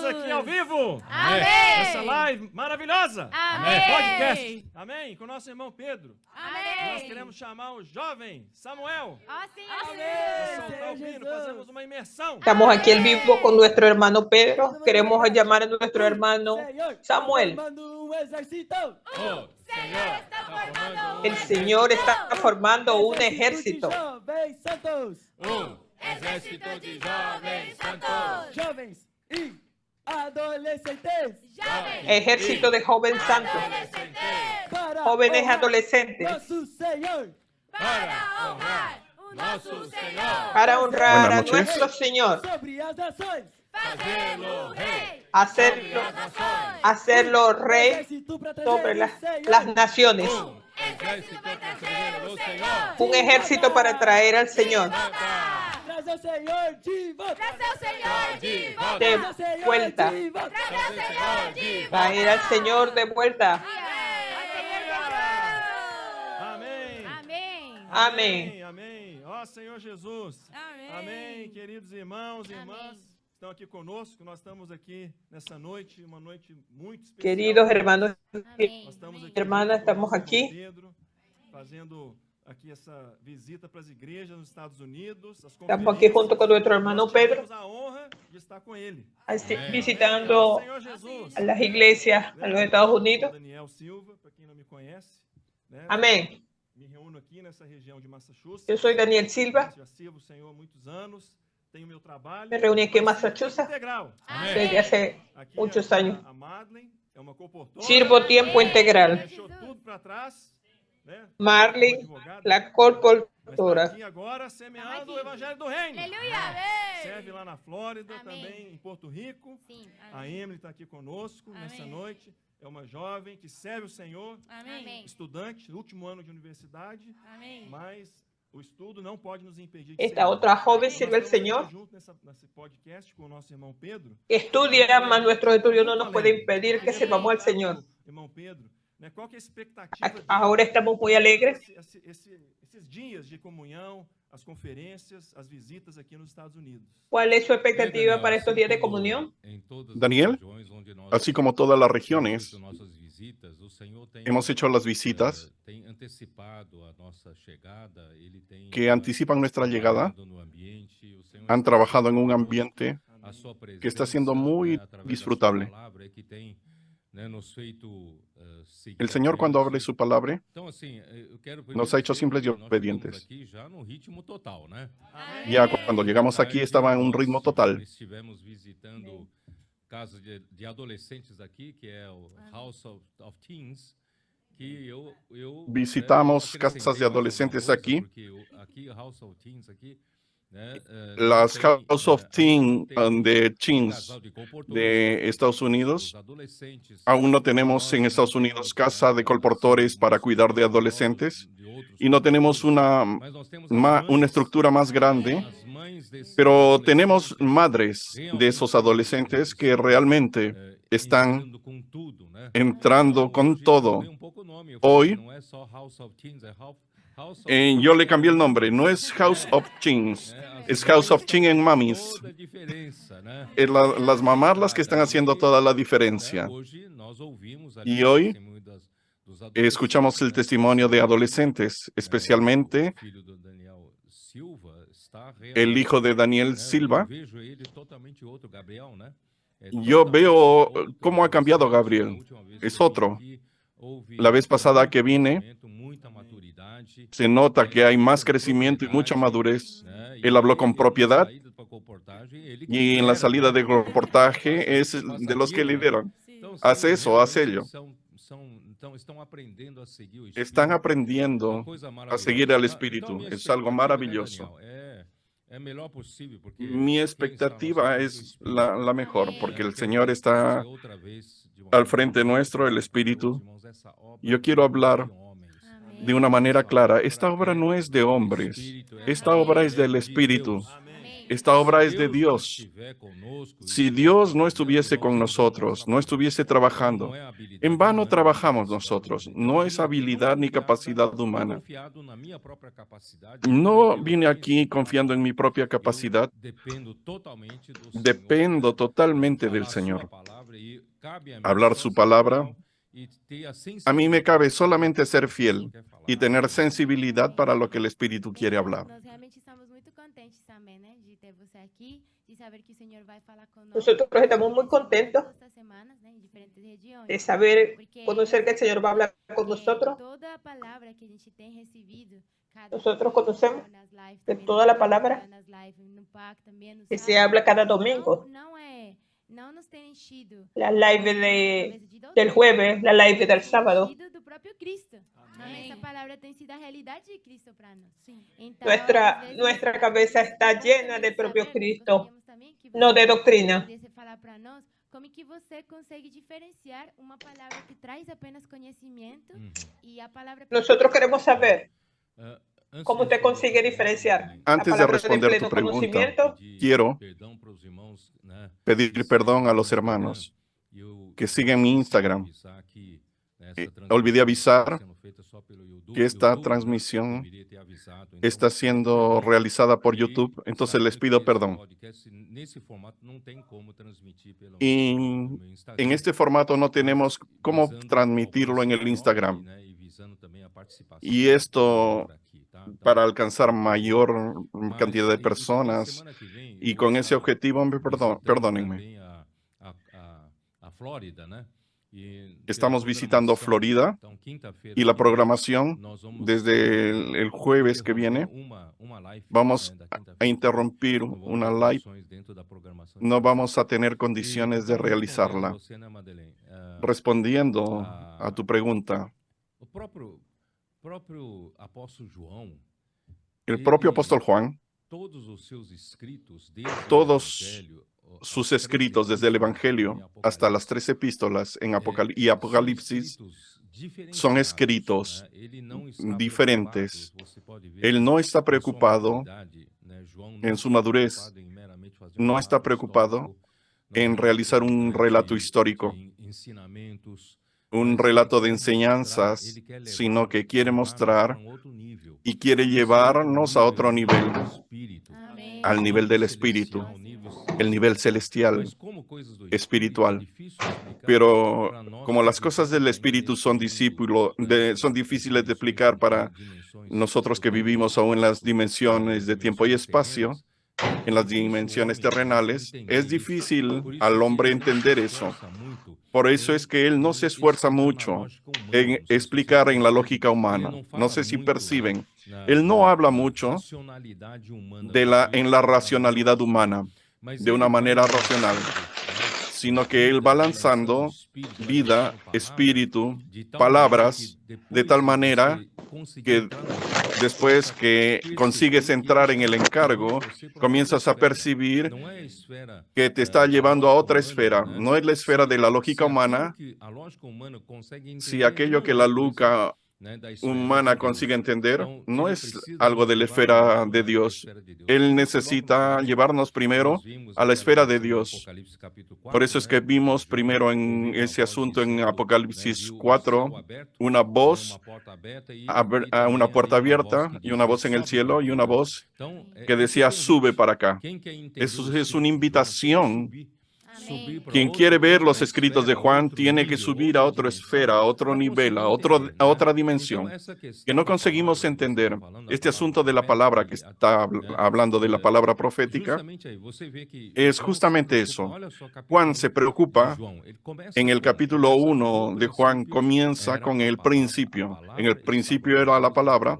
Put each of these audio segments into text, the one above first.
aqui ao vivo. Amém. Essa live maravilhosa. Amém. Podcast. Amém. Com o nosso irmão Pedro. Amém. Nós queremos chamar o jovem Samuel. Ó Senhor Para Jesus. soltar o pino, fazemos uma imersão. Estamos aquí en vivo con nuestro hermano Pedro. Queremos llamar a nuestro hermano Samuel. O Senhor está formando El Señor está formando un ejército. exército de jovens santos. Jovens e adolescentes. Ejército de jóvenes santos. Para Jóvenes honrar adolescentes. nosso Senhor. Para honrar o nosso Senhor. Para honrar a Buenas noches. nuestro Señor. Sobre as nações. Fazê-lo rei. Hacerlo rey Exército pra trazer sobre o Senhor. las naciones. Exército para trazer o Senhor. Un ejército para traer al Señor Trazer o Senhor de volta. Trazer o Senhor de volta. de Trazer o Senhor vuelta. de volta. Trazer o Senhor de volta. Traer al Señor de vuelta. Amém. Amém. Amém. Amém. Ó Senhor Jesus. Amém. Queridos irmãos e irmãs, estão aqui conosco. Nós estamos aqui nessa noite, uma noite muito especial. Queridos hermanos Amém. Nós estamos aqui hermanas, junto com o estamos nosso aqui. irmão Pedro, fazendo aqui essa visita para as igrejas nos Estados Unidos. Estamos aquí junto con nuestro hermano Pedro, Temos a honra de estar com ele. visitando Senhor Jesus. a las iglesias en los Estados Unidos. Daniel Silva, para quem não me conhece. Né? Amén. Me reúno aqui nessa região de Massachusetts. Yo soy Daniel Silva. Já sirvo o Senhor há muitos anos. Tenho meu trabalho. Me reuní aquí en Mas Massachusetts integral. desde hace Aqui muchos a- años. A Madeleine é uma coportora. Sirvo tiempo integral. Deixou tudo para trás. Né? Marlene, Advogada. la Mas tá colportora. aqui agora semeando o Evangelho do Reino. Aleluia. Serve lá na Flórida, Amém. também em Porto Rico. Sim. A Emily está aqui conosco nessa Amém. noite. É uma jovem que serve o Senhor, Amém. estudante, último ano de universidade, Amém. mas o estudo não pode nos impedir de Esta servir. otra joven Nós sirve al estamos aqui Señor. junto nesse podcast com o nosso irmão Pedro. Estudia, mas nuestros estudios no nos pueden impedir que sirvamos al Señor. Irmão Pedro, né, qual que é a expectativa Ahora estamos muy alegres. esses dias de comunhão, as conferências, as visitas aqui nos Estados Unidos? ¿Cuál es su expectativa para estos días de comunión? Daniel, así como todas las regiones, hemos hecho las visitas que anticipan nuestra llegada, han trabajado en un ambiente que está siendo muy disfrutable. El Señor, cuando abre su palabra, nos ha hecho simples y obedientes. Ya cuando llegamos aquí estaba en un ritmo total. Estivemos visitando casas de adolescentes aqui, que é o House of Teens, que eu Visitamos casas de adolescentes aquí. Porque aqui House of Teens aqui, né, Las House of Teen de um Teens casal de comportores, de Estados Unidos. os adolescentes, Aún no tenemos en Estados Unidos casa de colportores para cuidar de adolescentes y no tenemos una estructura más grande, pero tenemos madres de esos adolescentes que realmente están entrando con todo. Hoy, yo le cambié el nombre, no es House of Teens, es House of Teen en Mamis. Las mamás las que están haciendo toda la diferencia. Y hoy escuchamos el testimonio de adolescentes, especialmente el hijo de Daniel Silva. Yo veo cómo ha cambiado Gabriel. Es otro. La vez pasada que vine, se nota que hay más crecimiento y mucha madurez. Él habló con propiedad y en la salida de reportaje es de los que lideran. Hace eso, hace ello. Están aprendiendo a seguir al Espíritu. Es algo maravilloso. Mi expectativa es la mejor, porque el Señor está al frente nuestro, el Espíritu. Yo quiero hablar de una manera clara. Esta obra no es de hombres. Esta obra es del Espíritu. Esta obra es de Dios. Si Dios no estuviese con nosotros, no estuviese trabajando, en vano trabajamos nosotros. No es habilidad ni capacidad humana. No vine aquí confiando en mi propia capacidad. Dependo totalmente del Señor. Hablar su palabra. A mí me cabe solamente ser fiel y tener sensibilidad para lo que el Espíritu quiere hablar. Nós realmente estamos muito contentes também, né, de ter você aqui, de saber que o Senhor vai falar conosco. Nosotros estamos muy contentos Estas semanas, né, em diferentes regiões. de saber, Porque conocer que el Señor va a hablar con nosotros. toda a palavra que a gente tem recebido, cada Nosotros conocemos nas lives de também, toda la palabra nas lives, no PAC também, no que se sábado, habla cada domingo. não nos tem enchido La live del jueves, la live del sábado. do próprio Cristo. Amém. Essa palavra tem sido a realidade de Cristo para nós. Então, Nuestra cabeza está llena del propio Cristo, no de doctrina. Você falar para nós como que você consegue diferenciar uma palavra que traz apenas conhecimento e a palavra. Nosotros queremos saber cómo usted consigue diferenciar. Antes de responder tu pregunta, quiero pedir perdón a los hermanos que siguen mi Instagram. Olvidé avisar que esta transmisión está siendo realizada por YouTube, entonces les pido perdón. Y en este formato no tenemos cómo transmitirlo en el Instagram. Y esto para alcanzar mayor cantidad de personas, y con ese objetivo, perdónenme. Estamos visitando Florida y la programación desde el jueves que viene vamos a interrumpir una live. No vamos a tener condiciones de realizarla. Respondiendo a tu pregunta, el propio apóstol Juan, todos sus escritos desde el Evangelio hasta las 3 epístolas y Apocalipsis son escritos diferentes. Él no está preocupado en su madurez, no está preocupado en realizar un relato histórico, un relato de enseñanzas, sino que quiere mostrar y quiere llevarnos a otro nivel, al nivel del Espíritu, el nivel celestial, espiritual. Pero como las cosas del Espíritu son difíciles de explicar para nosotros que vivimos aún en las dimensiones de tiempo y espacio, en las dimensiones terrenales, es difícil al hombre entender eso. Por eso es que él no se esfuerza mucho en explicar en la lógica humana. No sé si perciben. Él no habla mucho en la racionalidad humana, de una manera racional, sino que él va lanzando vida, espíritu, palabras, de tal manera que después que consigues entrar en el encargo, comienzas a percibir que te está llevando a otra esfera. No es la esfera de la lógica humana, si aquello que la lógica humana consigue entender, no es algo de la esfera de Dios. Él necesita llevarnos primero a la esfera de Dios. Por eso es que vimos primero en ese asunto en Apocalipsis 4, una voz, una puerta abierta y una voz en el cielo y una voz que decía, sube para acá. Eso es una invitación. Quien quiere ver los escritos de Juan tiene que subir a otra esfera, a otro nivel, a otra dimensión, que no conseguimos entender. Este asunto de la palabra que está hablando de la palabra profética es justamente eso. Juan se preocupa, en el capítulo 1 de Juan comienza con el principio. En el principio era la palabra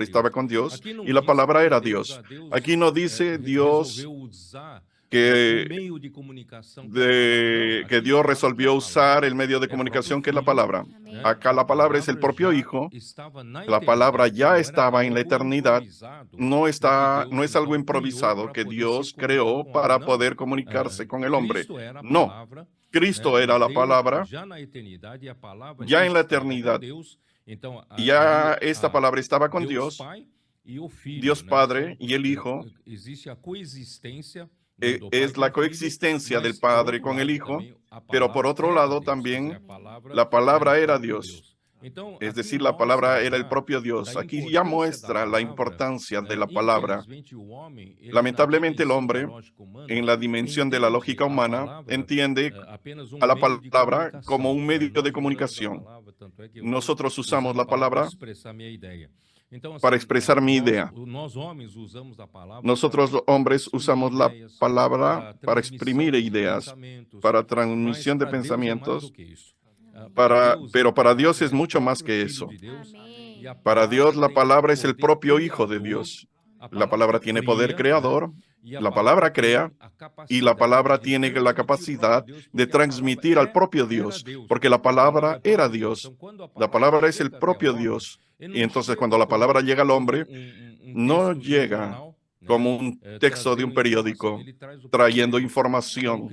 estaba con Dios y la palabra era Dios. Aquí no dice Dios que Dios resolvió usar el medio de comunicación que es la palabra. Acá la palabra es el propio Hijo. La palabra ya estaba en la eternidad. No es algo improvisado que Dios creó para poder comunicarse con el hombre. No. Cristo era la palabra ya en la eternidad. Ya esta palabra estaba con Dios Dios Padre y el Hijo, es la coexistencia del Padre con el Hijo, pero por otro lado también la palabra era Dios. Es decir, la palabra era el propio Dios. Aquí ya muestra la importancia de la palabra. Lamentablemente el hombre, en la dimensión de la lógica humana, entiende a la palabra como un medio de comunicación. Nosotros usamos la palabra para expresar mi idea. Nosotros los hombres usamos la palabra para exprimir ideas, para transmisión de pensamientos. Pero para Dios es mucho más que eso. Amén. Para Dios la palabra es el propio Hijo de Dios. La palabra tiene poder creador, la palabra crea, y la palabra tiene la capacidad de transmitir al propio Dios, porque la palabra era Dios. La palabra es el propio Dios. Y entonces cuando la palabra llega al hombre, no llega como un texto de un periódico, trayendo información,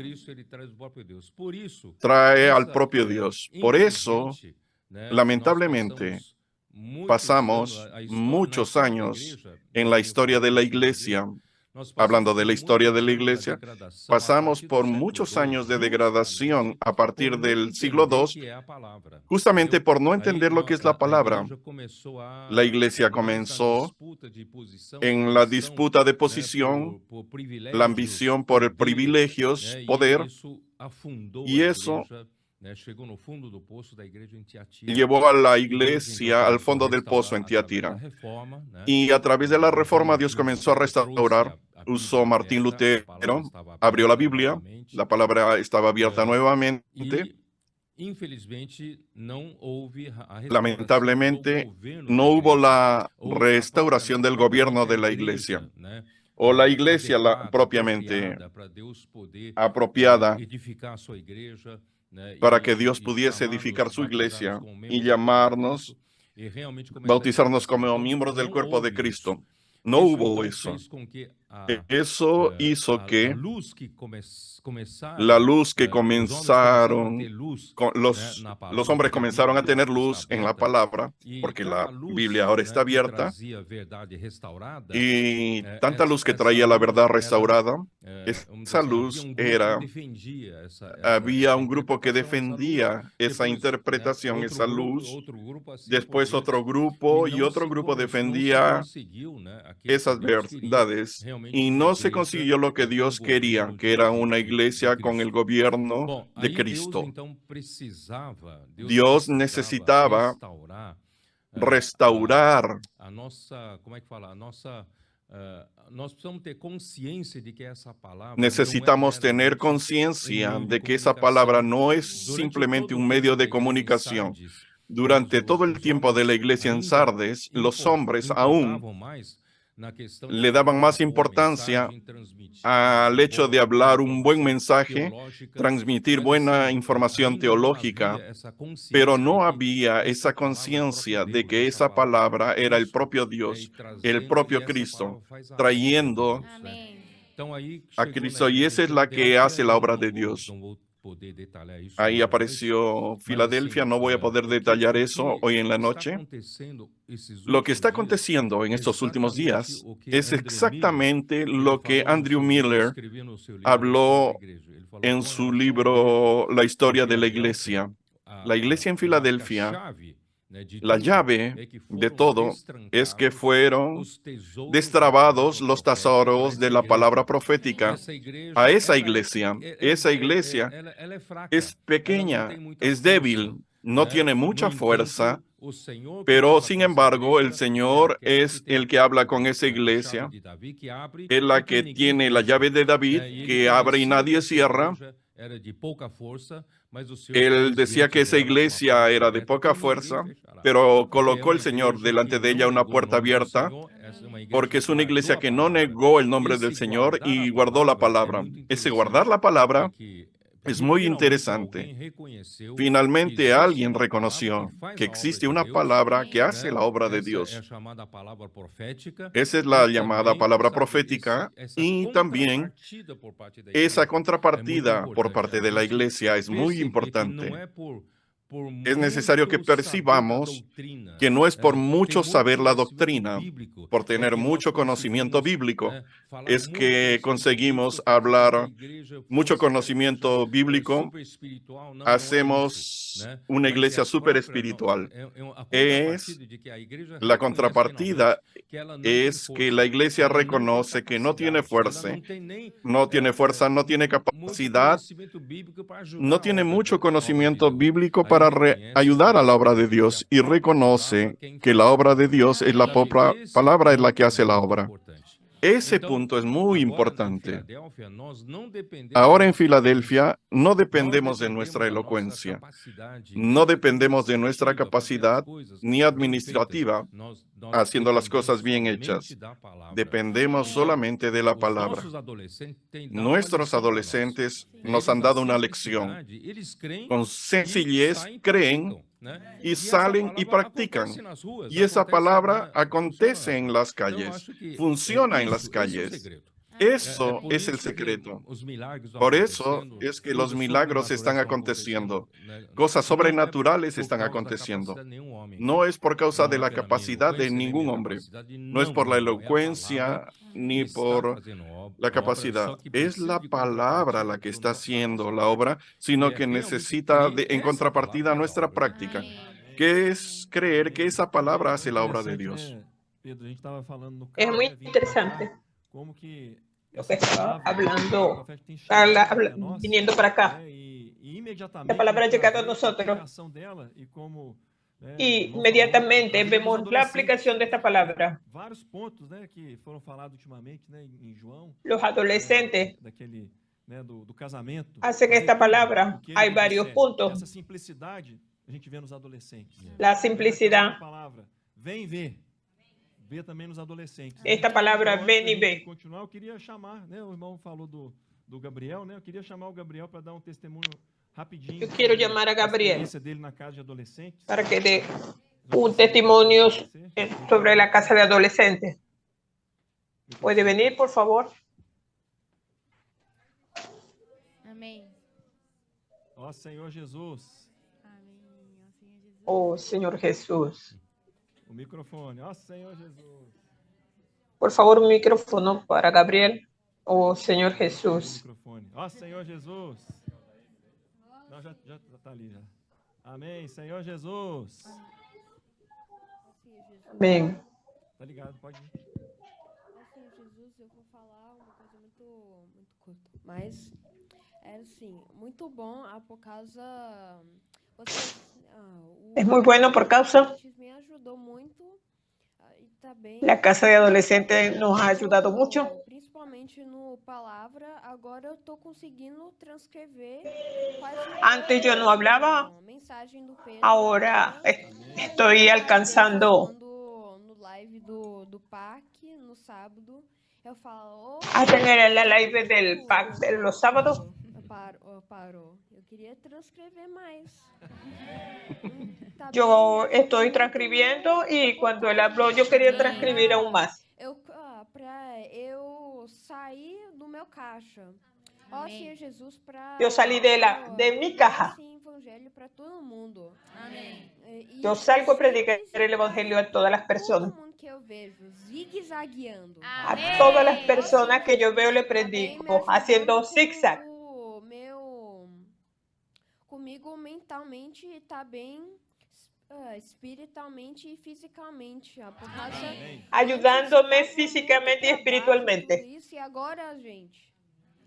trae al propio Dios. Por eso, lamentablemente, pasamos muchos años en la historia de la iglesia. Hablando de la historia de la iglesia, pasamos por muchos años de degradación a partir del siglo II, justamente por no entender lo que es la palabra. La iglesia comenzó en la disputa de posición, la ambición por privilegios, poder, y eso llevó a la iglesia al fondo del pozo en Tiatira. Y a través de la reforma Dios comenzó a restaurar. Usó Martín Lutero, abrió la Biblia, la palabra estaba abierta nuevamente. Lamentablemente no hubo la restauración del gobierno de la iglesia, o la iglesia propiamente apropiada para que Dios pudiese edificar su iglesia y llamarnos, bautizarnos como miembros del cuerpo de Cristo. No hubo eso. Eso hizo que la luz que comenzaron, los hombres comenzaron a tener luz en la palabra, porque la Biblia ahora está abierta, y tanta luz que traía la verdad restaurada, esa luz era, había un grupo que defendía esa interpretación, esa luz, después otro grupo y otro grupo defendía esas verdades, y no se consiguió lo que Dios quería, que era una iglesia con el gobierno de Cristo. Dios necesitaba restaurar. Necesitamos tener conciencia de que esa palabra no es simplemente un medio de comunicación. Durante todo el tiempo de la iglesia en Sardes, los hombres aún le daban más importancia al hecho de hablar un buen mensaje, transmitir buena información teológica, pero no había esa conciencia de que esa palabra era el propio Dios, el propio Cristo, trayendo a Cristo, y esa es la que hace la obra de Dios. Ahí apareció Filadelfia, no voy a poder detallar eso hoy en la noche. Lo que está aconteciendo en estos últimos días es exactamente lo que Andrew Miller habló en su libro La historia de la iglesia. La iglesia en Filadelfia, la llave de todo es que fueron destrabados los tesoros de la palabra profética a esa iglesia. Esa iglesia es pequeña, es débil, no tiene mucha fuerza, pero sin embargo el Señor es el que habla con esa iglesia. Es la que tiene la llave de David, que abre y nadie cierra. Él decía que esa iglesia era de poca fuerza, pero colocó el Señor delante de ella una puerta abierta, porque es una iglesia que no negó el nombre del Señor y guardó la palabra. Ese guardar la palabra es muy interesante. Finalmente alguien reconoció que existe una palabra que hace la obra de Dios. Esa es la llamada palabra profética, y también esa contrapartida por parte de la iglesia es muy importante. es necesario que percibamos que no es por mucho saber la doctrina, por tener mucho conocimiento bíblico, es que conseguimos hablar mucho conocimiento bíblico, hacemos una iglesia súper espiritual. La contrapartida es que la iglesia reconoce que no tiene fuerza, no tiene capacidad, no tiene mucho conocimiento bíblico para ayudar a la obra de Dios, y reconoce que la obra de Dios es la palabra es la que hace la obra. Ese punto es muy importante. Ahora en Filadelfia no dependemos de nuestra elocuencia, no dependemos de nuestra capacidad ni administrativa haciendo las cosas bien hechas. Dependemos solamente de la palabra. Nuestros adolescentes nos han dado una lección. Con sencillez creen y salen y practican. Y esa palabra acontece en las calles, funciona en las calles. Eso es el secreto. Por eso es que los milagros están aconteciendo. Cosas sobrenaturales están aconteciendo. No es por causa de la capacidad de ningún hombre. No es por la elocuencia ni por la capacidad. Es la palabra la que está haciendo la obra, sino que necesita en contrapartida nuestra práctica, que es creer que esa palabra hace la obra de Dios. Es muy interesante lo que estaba hablando, viniendo para acá. La palabra ha llegado a nosotros y inmediatamente vemos la aplicación de esta palabra. Los adolescentes hacen esta palabra. Hay varios puntos. La simplicidad. Vê também nos adolescentes. Esta palavra vem e vê. Continuar, eu queria chamar, né? O irmão falou do Gabriel, né? Eu queria chamar o Gabriel para dar um testemunho rapidinho. Eu quero chamar a Gabriel dele na casa de adolescentes. Para que dê testemunho sobre a casa de adolescentes. Pode venir, por favor. Amém. Ó Senhor Jesus. Amém. Ó Senhor Jesus. O microfone, ó Senhor Jesus. Por favor, un micrófono para Gabriel. Oh, Señor Jesús. Ó Senhor Jesus. Não, já está ali já. Amém, Senhor Jesus. Amém. Tá ligado, pode ir. Senhor Jesus, eu vou falar uma coisa muito curta, mas é assim, muito bom por causa Es muy bueno por causa me ajudou muito e também la casa de adolescentes nos ha ayudado mucho. Principalmente no palavra, agora eu estou conseguindo transcrever. Antes yo no hablaba, ahora estoy alcanzando. No live do PAC no sábado, eu falo. A tener la live del PAC de los sábados. Parou. Eu queria transcrever mais. Yo estoy transcribiendo y cuando él habló yo quería transcribir aún más. Para eu sair do meu caixa. Ó Senhor Jesus, para yo salí de mi caja. Evangelho para todo mundo. Amém. Yo salgo a predicar el evangelio a todas las personas. Todo mundo que eu vejo zigue-zagueando. A todas las personas que yo veo le predico haciendo zigzag. Comigo mentalmente está bem, espiritualmente e fisicamente. Por causa ayudándome físicamente y espiritualmente. Isso, e agora, gente,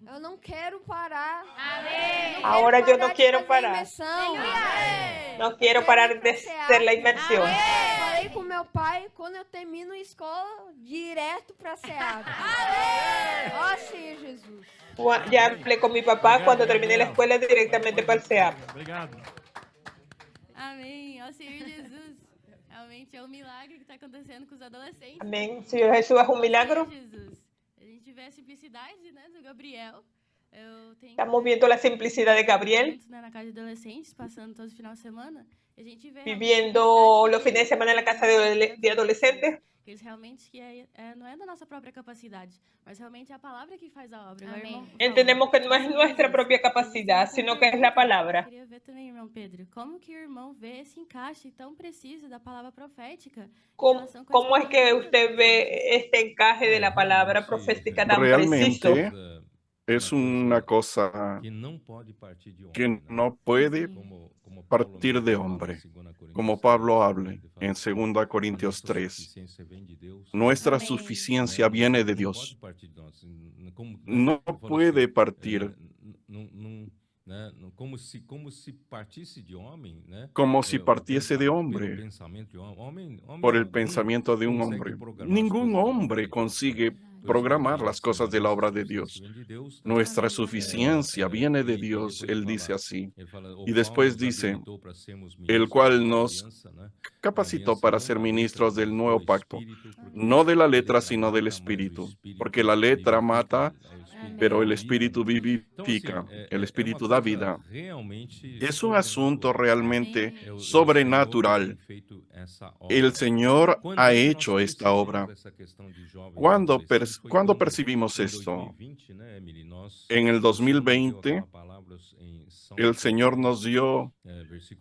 eu não quero parar. Amém. Ahora yo no quiero parar. Não No quiero parar de hacer la inmersión. Falei com meu pai, quando eu termino a escola, direto para SEAP. Ó Senhor Jesus. Ya hablé con mi papá cuando terminé la escuela directamente para el CEAP. Obrigado. Amém. Ó Senhor Jesus. Realmente é um milagre que está acontecendo com os adolescentes. Amén. Señor Jesús, es un milagro. Jesus. A gente vê a simplicidade, né, do Gabriel. Estamos viendo la simplicidad de Gabriel. Na casa de adolescentes, passando todo final de semana. A gente vê viviendo los fines de semana en la casa de adolescentes. Porque realmente não é da nossa própria capacidade, mas realmente é a palavra que faz a obra. Entendemos que no es nuestra propia capacidad, sino que es la palabra. Queria ver também, irmão Pedro, como que o irmão vê esse encaixe tão preciso da palavra profética? ¿Cómo es que usted ve este encaje de la palabra profética tan preciso? Realmente es una cosa que no puede partir de hombre, como Pablo habla en 2 Corintios 3. Nuestra suficiencia viene de Dios. No puede partir como si partiese de hombre, por el pensamiento de un hombre. Ningún hombre consigue programar las cosas de la obra de Dios. Nuestra suficiencia viene de Dios, él dice así. Y después dice, el cual nos capacitó para ser ministros del nuevo pacto, no de la letra, sino del espíritu, porque la letra mata, pero el espíritu vivifica, el espíritu da vida. Es un asunto realmente sobrenatural. El Señor ha hecho esta obra. ¿Cuándo percibimos esto? En el 2020, el Señor nos dio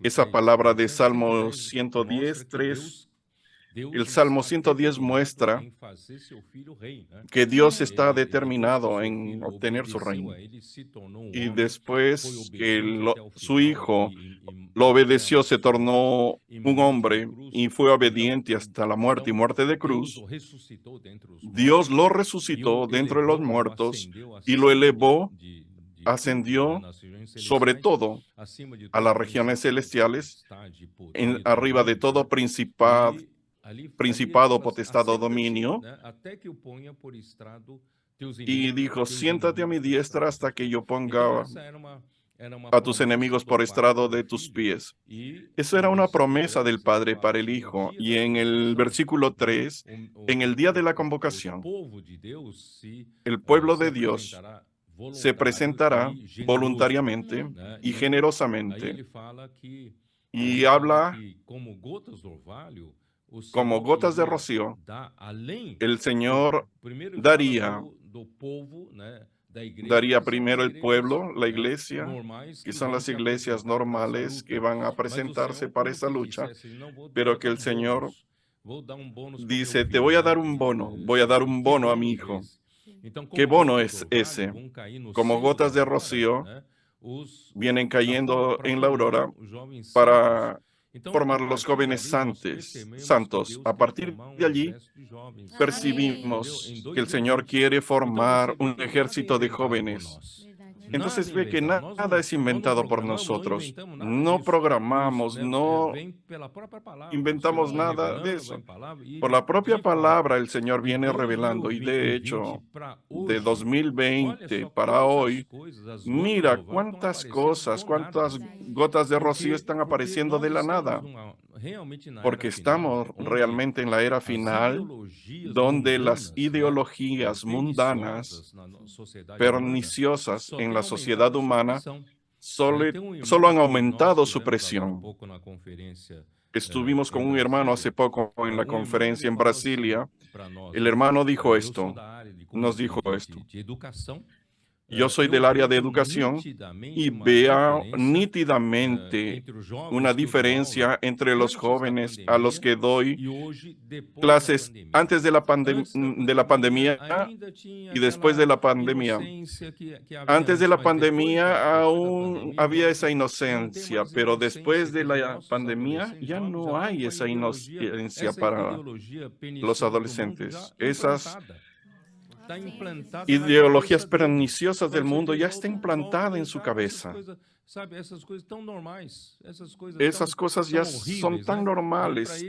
esa palabra de Salmo 110, 3. El Salmo 110 muestra que Dios está determinado en obtener su reino. Y después que su Hijo lo obedeció, se tornó un hombre y fue obediente hasta la muerte y muerte de cruz. Dios lo resucitó dentro de los muertos y lo elevó, ascendió sobre todo a las regiones celestiales, arriba de todo principado, potestad o dominio, y dijo, siéntate a mi diestra hasta que yo ponga a tus enemigos por estrado de tus pies. Eso era una promesa del Padre para el Hijo. Y en el versículo 3, en el día de la convocación, el pueblo de Dios se presentará voluntariamente y generosamente, y habla como gotas de rocío. El Señor daría primero el pueblo, la iglesia, que son las iglesias normales que van a presentarse para esa lucha, pero que el Señor dice, te voy a dar un bono, voy a dar un bono a mi hijo. ¿Qué bono es ese? Como gotas de rocío vienen cayendo en la aurora para formar los jóvenes santos. A partir de allí, percibimos que el Señor quiere formar un ejército de jóvenes. Entonces ve que nada es inventado por nosotros. No programamos, no inventamos nada de eso. Por la propia palabra el Señor viene revelando, y de hecho, de 2020 para hoy, mira cuántas cosas, cuántas gotas de rocío están apareciendo de la nada. Porque estamos realmente en la era final, donde las ideologías mundanas, perniciosas en la sociedad humana, solo han aumentado su presión. Estuvimos con un hermano hace poco en la conferencia en Brasilia. El hermano dijo esto, nos dijo esto. Yo soy del área de educación y veo nítidamente una diferencia entre los jóvenes a los que doy clases antes de la pandemia y después de la pandemia. Antes de la pandemia aún había esa inocencia, pero después de la pandemia ya no hay esa inocencia para los adolescentes. Esas ideologías perniciosas del mundo ya está implantada en su cabeza. Esas cosas ya son tan normales,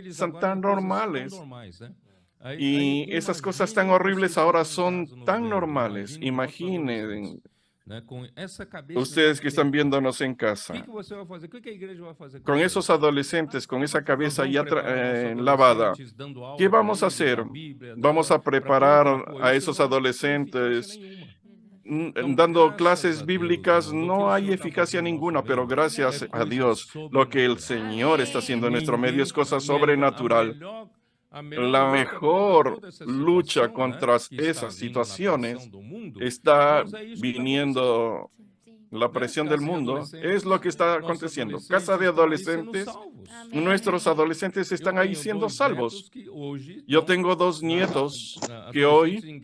Y esas cosas tan horribles ahora son tan normales. Imaginen, ustedes que están viéndonos en casa, con esos adolescentes, con esa cabeza ya lavada, ¿qué vamos a hacer? Vamos a preparar a esos adolescentes dando clases bíblicas. No hay eficacia ninguna, pero gracias a Dios, lo que el Señor está haciendo en nuestro medio es cosa sobrenatural. la mejor lucha contra esas situaciones está viniendo. La presión del mundo es lo que está aconteciendo. Casa de adolescentes, nuestros adolescentes están ahí siendo salvos. Yo tengo 2 nietos que hoy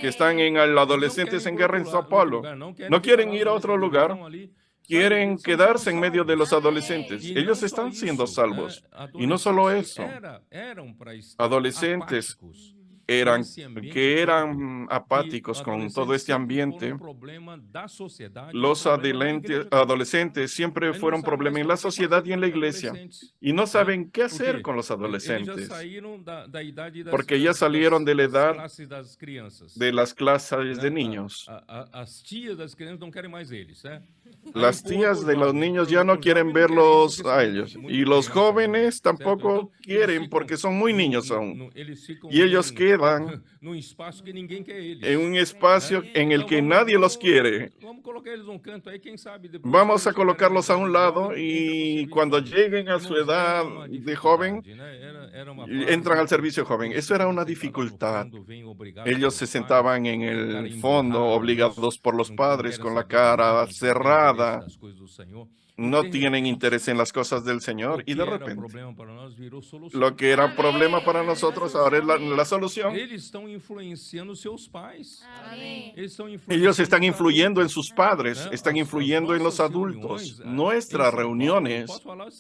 que están en adolescentes en guerra en Sao Paulo. No quieren ir a otro lugar, quieren quedarse en medio de los adolescentes. Ellos están siendo salvos. Y no solo eso, adolescentes que eran apáticos con todo este ambiente. Los adolescentes siempre fueron un problema en la sociedad y en la iglesia. Y no saben qué hacer con los adolescentes. Porque ya salieron de la edad de las clases de niños. Las tías de los niños ya no quieren verlos a ellos. Y los jóvenes tampoco quieren porque son muy niños aún. Y ellos quedan en un espacio en el que nadie los quiere. Vamos a colocarlos a un lado y cuando lleguen a su edad de joven, entran al servicio joven. Eso era una dificultad. Ellos se sentaban en el fondo, obligados por los padres, con la cara cerrada. No tienen interés en las cosas del Señor y de repente lo que era problema para nosotros ahora es la solución. Ellos están influyendo en sus padres, están influyendo en los adultos. Nuestras reuniones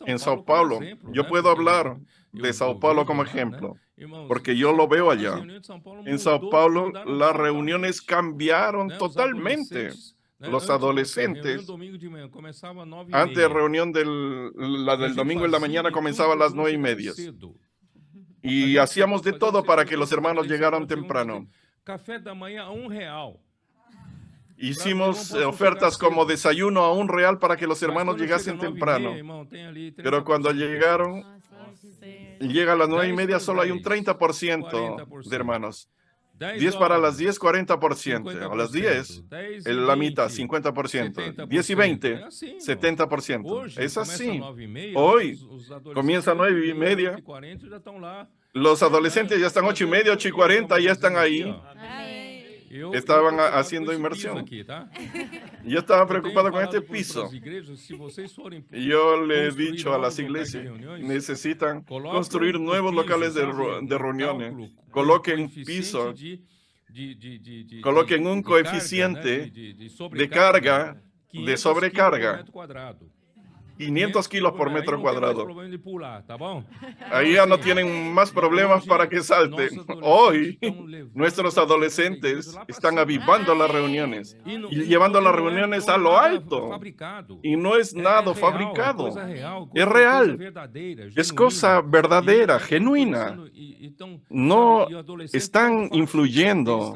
en Sao Paulo, yo puedo hablar de Sao Paulo como ejemplo, porque yo lo veo allá. En Sao Paulo las reuniones cambiaron totalmente. Los adolescentes, antes reunión la del domingo en la mañana comenzaba a las 9:30. Y hacíamos de todo para que los hermanos llegaran temprano. Hicimos ofertas como desayuno a $1 para que los hermanos llegasen temprano. Pero cuando llega a las 9:30, solo hay un 30% de hermanos. 10 para las 10, 40%. A las 10, la mitad, 50%. 10 y 20, 70%. Es así. Hoy comienza a 9:30. Los adolescentes ya están 8:30, 8:40, ya están ahí. Estaban haciendo inmersión. Yo estaba preocupado con este piso. Yo le he dicho a las iglesias, necesitan construir nuevos locales de reuniones. Coloquen piso, coloquen un coeficiente de carga, de sobrecarga. 500 kilos por metro cuadrado. Ahí ya no tienen más problemas para que salten. Hoy, nuestros adolescentes están avivando las reuniones y llevando las reuniones a lo alto. Y no es nada fabricado. Es real. Es cosa verdadera, genuina. No están influyendo.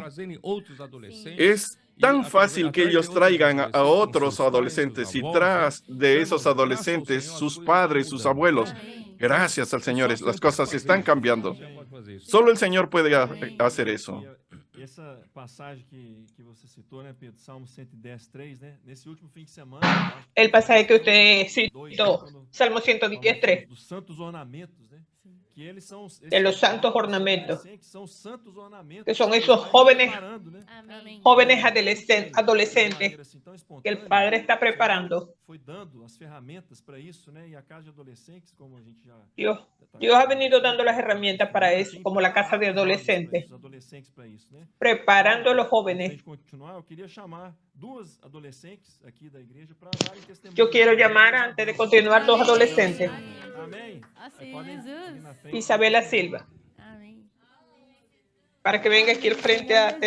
Es tan fácil que ellos traigan a otros adolescentes y tras de esos adolescentes sus padres, sus abuelos. Gracias al Señor, las cosas están cambiando. Solo el Señor puede hacer eso. Essa passagem que você citou, né, Pedro? Salmo 110:3, né? Nesse último fim de semana. El pasaje que usted citó, Salmo 110:3. Dos santos ornamentos, né? Que eles são de los santos ornamentos, são santos ornamentos que son esos jóvenes, Amém. jóvenes adolescentes que el Padre está preparando. Foi dando as ferramentas para isso, né? E a casa de adolescentes, como a gente já Dios ha venido dando las herramientas para eso, como la casa de adolescentes, preparando a los jóvenes. Yo quiero llamar, antes de continuar, 2 adolescentes. Isabela Silva, para que venga aquí al frente a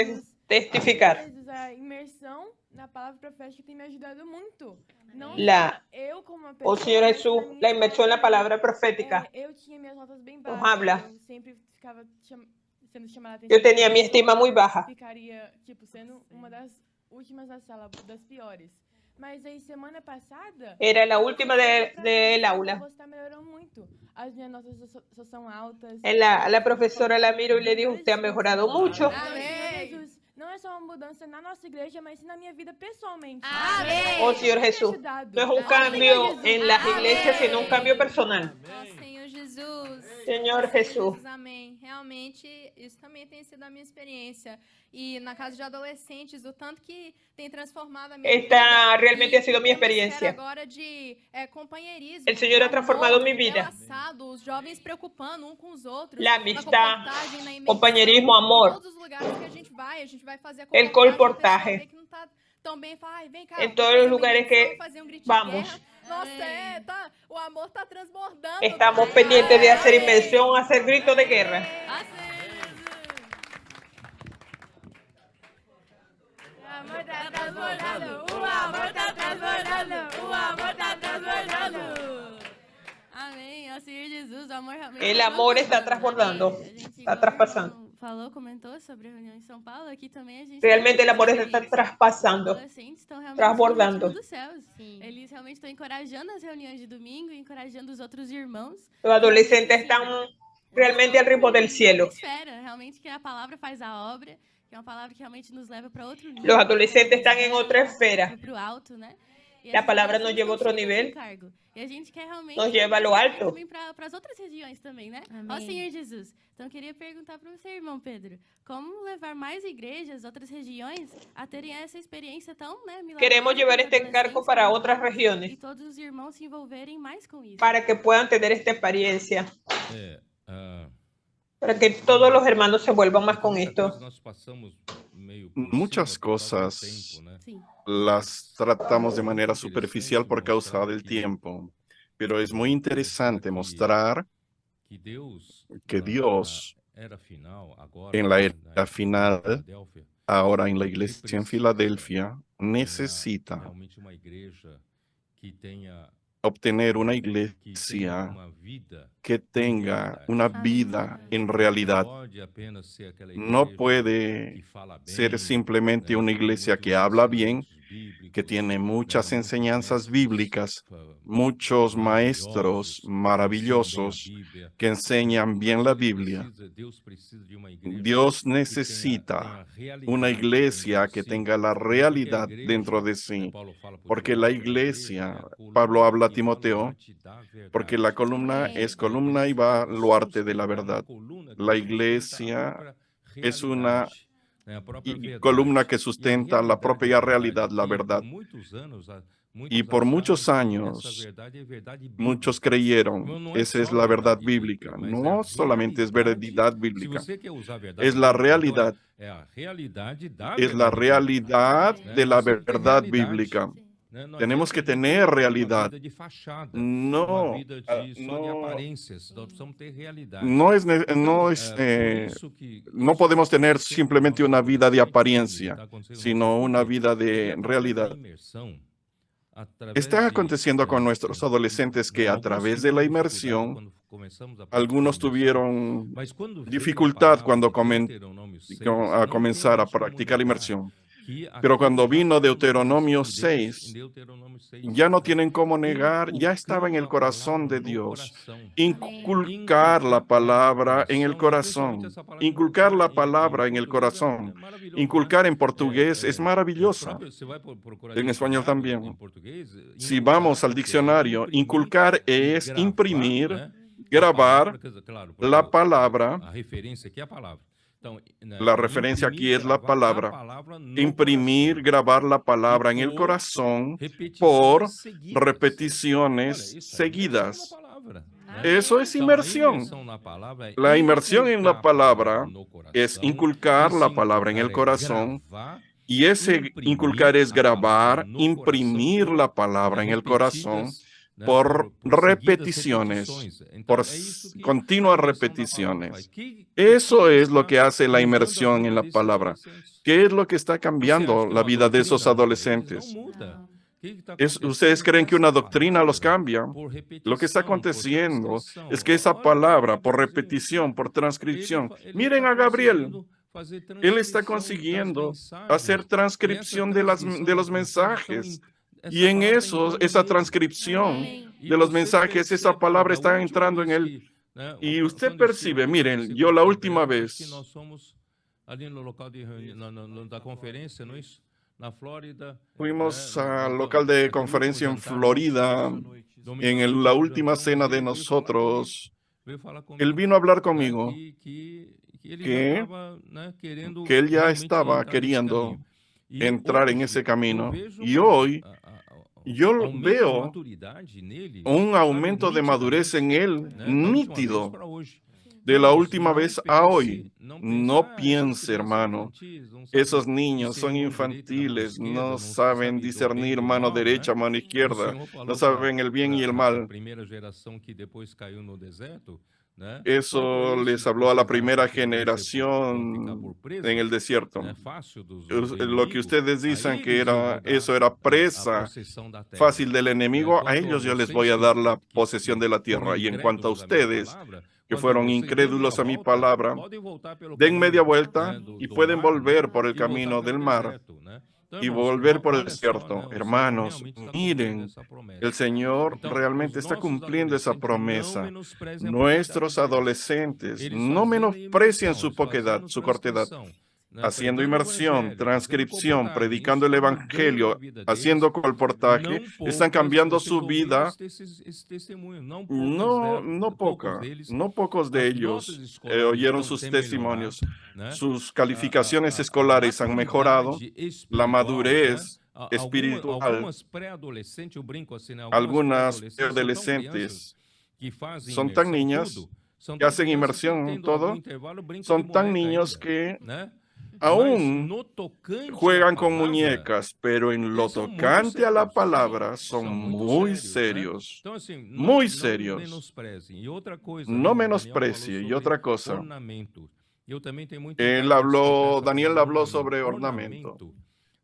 testificar. A imersão na palavra profética tem me ajudado muito. Não eu como uma Oh Señor Jesús, la inmersión en la palabra profética eu tinha minhas notas bem nos baixas. habla. Eu sempre ficava sendo chamada a atenção. Yo tenía mi estima muy baja. Ficaria, tipo, sendo uma das últimas da sala, das piores. Mas aí, semana passada... Era la última del aula. Você está melhorando muito. As minhas notas só são altas. La profesora la miró y le dijo, usted ha mejorado mucho. Amém. Não é só uma mudança na nossa igreja, mas sim na minha vida pessoalmente. Amém. Oh Señor Jesús, no es un cambio en las iglesias, sino un cambio personal. Ó Senhor Jesus. Señor Jesús. Amém. Realmente, isso também tem sido a minha experiência. E na casa de adolescentes, o tanto que tem transformado a minha Esta vida. realmente ha sido mi E uma esfera experiencia. agora de companheirismo. El Señor ha transformado mi vida. Engraçado, os jovens preocupando um com os outros. La na amistad, comportagem, na imersão, compañerismo, amor. Em todos os lugares que a gente vai fazer a El comportagem, colportaje. a pessoa vê que não tá tão bem, fala, ai, vem cá, En vamos todos fazer los uma lugares imersão, que fazer um grito de vamos. guerra. Nossa, tá, o amor tá transbordando. Estamos pendientes de hacer inversión, hacer gritos de guerra. Assim, O amor tá transbordando. O amor tá transbordando. O amor tá transbordando. Amém. Ó Senhor Jesus, o amor realmente. El amor está transbordando, A gente, está igual traspasando. o irmão falou, comentou sobre a reunião em São Paulo. Aqui também a gente. Realmente el amor está está traspasando, adolescentes estão realmente transbordando. no ritmo dos céus. Sim. Eles realmente estão encorajando as reuniões de domingo, encorajando os outros irmãos. Los adolescentes están realmente al ritmo del cielo. Esfera, realmente que a palavra faz a obra, que é uma palavra que realmente nos leva para outro nível. Los adolescentes están en otra esfera. Para o alto, né? E La essas palabra pessoas nos lleva a estão otro cheias de nivel. encargo. E a gente quer realmente Nos lleva a lo alto. também para as outras regiões também, né? Ó Amém. Senhor Jesus. Então eu queria perguntar para você, irmão Pedro, como levar mais igrejas, outras regiões, a terem essa experiência tão, né, milagrosa Queremos llevar dos este encargo adolescentes, para como otras jovens, regiones, e todos os irmãos se envolverem mais com isso. para que puedan tener esta experiencia, Ah, para que todos los hermanos se vuelvan más con muita esto. coisa nós passamos meio por Muchas cima por causa do cosas tempo, né? Sim. las tratamos de manera superficial por causa del tiempo, pero es muy interesante mostrar que Dios era final, agora, en la na era final, Filadélfia, ahora en la iglesia en Filadelfia, necesita realmente uma igreja que tenha obtener una que tenha iglesia uma vida que tenga una vida en não realidad. pode apenas ser aquela No igreja puede que fala bem, ser simplemente né, una que tem iglesia muitos que habla bien, ensinamentos bíblicos, que tiene né, muchas muitos enseñanzas mestres, bíblicas, muchos maestros maravillosos que enseñan bien la Biblia. Dios necesita una iglesia que tenga la realidad dentro de sí, porque la iglesia, Pablo habla a Timoteo, porque la columna es columna y baluarte de la verdad. La iglesia es una columna que sustenta la propia realidad, la verdad. Y por muchos años, muchos creyeron, esa es la verdad bíblica. No solamente es verdad bíblica, es la realidad. Es la realidad de la verdad bíblica. Tenemos que tener realidad. No, no podemos tener simplemente una vida de apariencia, sino una vida de realidad. Está aconteciendo con nuestros adolescentes que a través de la inmersión, algunos tuvieron dificultad cuando a comenzar a practicar la inmersión. Pero cuando vino Deuteronomio 6, ya no tienen cómo negar, ya estaba en el corazón de Dios. Inculcar la palabra en el corazón. Inculcar la palabra en el corazón. Inculcar en portugués es maravillosa. En español también. Si vamos al diccionario, inculcar es imprimir, grabar la palabra. La referencia aquí es la palabra. Imprimir, grabar la palabra en el corazón por repeticiones seguidas. Eso es inmersión. La inmersión en la palabra es inculcar la palabra en el corazón, y ese inculcar es grabar, imprimir la palabra en el corazón por repeticiones, por continuas repeticiones. Eso es lo que hace la inmersión en la palabra. ¿Qué es lo que está cambiando la vida de esos adolescentes? ¿Ustedes creen que una doctrina los cambia? Lo que está aconteciendo es que esa palabra, por repetición, por transcripción, miren a Gabriel. Él está consiguiendo hacer transcripción de los mensajes. Y en eso, esa transcripción de los mensajes, esa palabra está entrando en él. Y usted percibe, miren, yo la última vez ali no local de da conferência, não é isso? Na Flórida. Fuimos al local de conferencia en Florida, en la última cena de nosotros. Él vino a hablar conmigo que él ya estaba queriendo entrar en ese camino. Y hoy yo veo un aumento de madurez en él nítido de la última vez a hoy. No piense, hermano, esos niños son infantiles, no saben discernir mano derecha, mano izquierda, no saben el bien y el mal. Eso les habló a la primera generación en el desierto. Lo que ustedes dicen que eso era presa fácil del enemigo, a ellos yo les voy a dar la posesión de la tierra. Y en cuanto a ustedes, que fueron incrédulos a mi palabra, den media vuelta y pueden volver por el camino del mar y volver por el desierto. Hermanos, miren, el Señor realmente está cumpliendo esa promesa. Nuestros adolescentes no menosprecien su poquedad, su cortedad, haciendo inmersión, transcripción, predicando el evangelio, haciendo colportaje, están cambiando su vida. No pocos de ellos oyeron sus testimonios. Sus calificaciones escolares han mejorado, la madurez espiritual. Algunas preadolescentes son tan niñas que hacen inmersión en todo, son tan niños que aún juegan con muñecas, pero en lo tocante a la palabra son muy serios, muy serios. No menosprecie. Y otra cosa, Daniel habló sobre ornamento.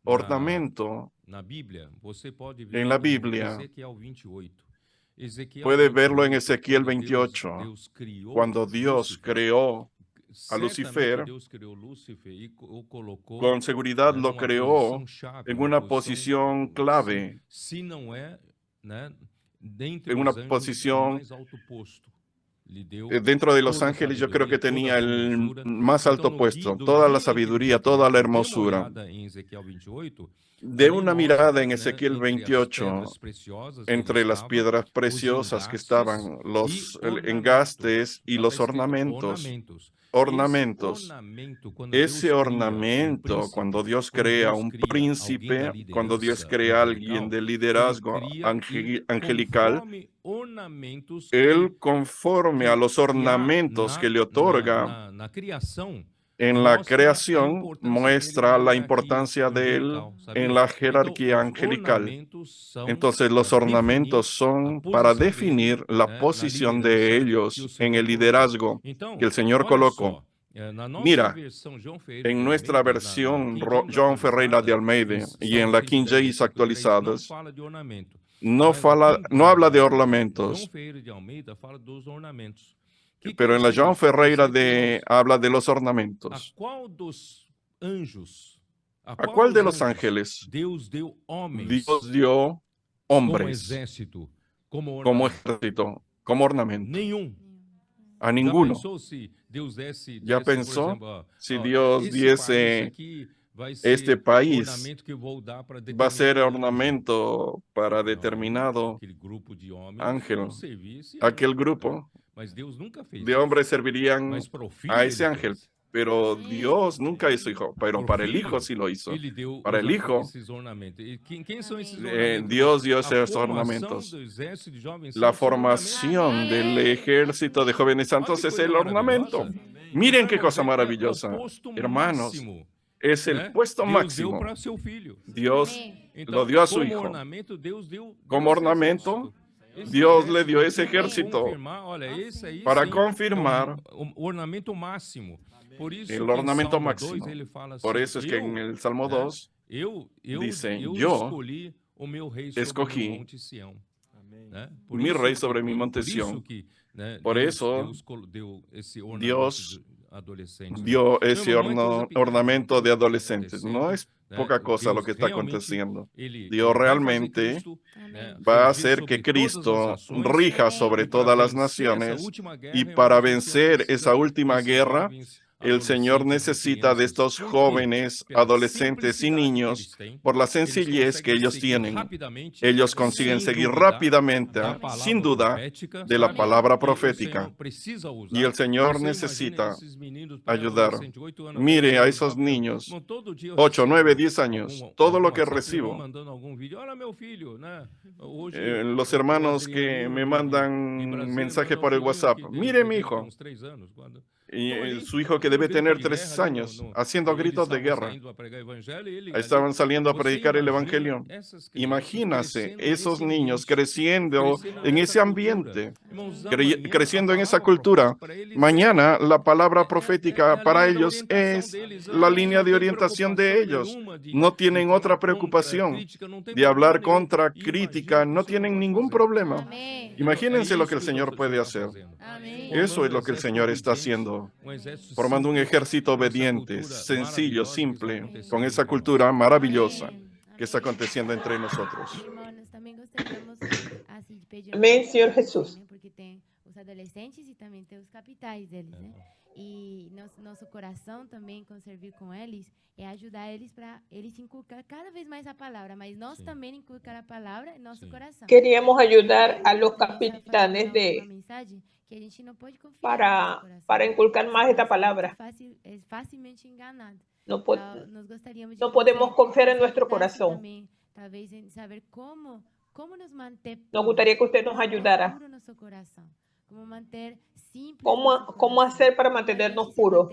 Ornamento en la Biblia. Puede verlo en Ezequiel 28, cuando Dios creó a Lucifer, con seguridad lo creó en una posición clave, en una posición dentro de los ángeles. Yo creo que tenía el más alto puesto, toda la sabiduría, toda la hermosura. De una mirada en Ezequiel 28, entre las piedras preciosas que estaban, los engastes y los ornamentos. Ese ornamento, cuando Dios crea un príncipe, cuando Dios crea a alguien de liderazgo angelical, Él, conforme a los ornamentos que le otorga en la creación, muestra la importancia de Él en la jerarquía angelical. Entonces, los ornamentos son para definir la posición de ellos en el liderazgo que el Señor colocó. Mira, en nuestra versión João Ferreira de Almeida y en la King James actualizadas, no habla de ornamentos, pero en la João Ferreira habla de los ornamentos. ¿A cuál de los ángeles Dios dio hombres como ejército, como ornamento? A ninguno. ¿Ya pensó si Dios diese este país va a ser ornamento para determinado ángel? Aquel grupo de hombres servirían a ese ángel, pero Dios nunca hizo hijo, pero para el hijo sí lo hizo. Para el hijo, Dios dio esos ornamentos. La formación del ejército de jóvenes santos es el ornamento. Miren qué cosa maravillosa, hermanos. Es el puesto máximo. Dios lo dio a su hijo. Como ornamento, Dios le dio ese ejército para confirmar el ornamento máximo. Por eso es que en el Salmo 2 dice, yo escogí mi rey sobre mi monte Sión. Por eso Dios dio ese ornamento de adolescentes. No es poca cosa lo que está aconteciendo. Dios realmente va a hacer que Cristo rija sobre todas las naciones, y para vencer esa última guerra El Señor necesita de estos jóvenes, adolescentes y niños por la sencillez que ellos tienen. Ellos consiguen seguir rápidamente, sin duda, de la palabra profética. Y el Señor necesita ayudar. Mire a esos niños, 8, 9, 10 años, todo lo que recibo. Los hermanos que me mandan mensaje por el WhatsApp. Mire mi hijo. Y su hijo que debe tener 3 años, haciendo gritos de guerra. Estaban saliendo a predicar el Evangelio. Imagínase esos niños creciendo en ese ambiente, creciendo en esa cultura. Mañana la palabra profética para ellos es la línea de orientación de ellos. No tienen otra preocupación de hablar contra, crítica, no tienen ningún problema. Imagínense lo que el Señor puede hacer. Eso es lo que el Señor está haciendo, formando un ejército obediente, sencillo, simple, con esa cultura maravillosa que está aconteciendo entre nosotros. Amén, Señor Jesús. Porque tem os adolescentes e também tem os capitais deles, né? E nosso coração também, com servir com eles, é ajudar eles para eles inculcar cada vez mais a palavra, mas nós também inculcar a palavra em nosso coração. Queríamos ayudar a los capitanes para inculcar más esta palabra. É facilmente enganado. No podemos confiar en nuestro corazón. Talvez em saber como nos manter. Nos gustaría que usted nos ayudara. Como manter simples. ¿Cómo hacer para mantenernos puros?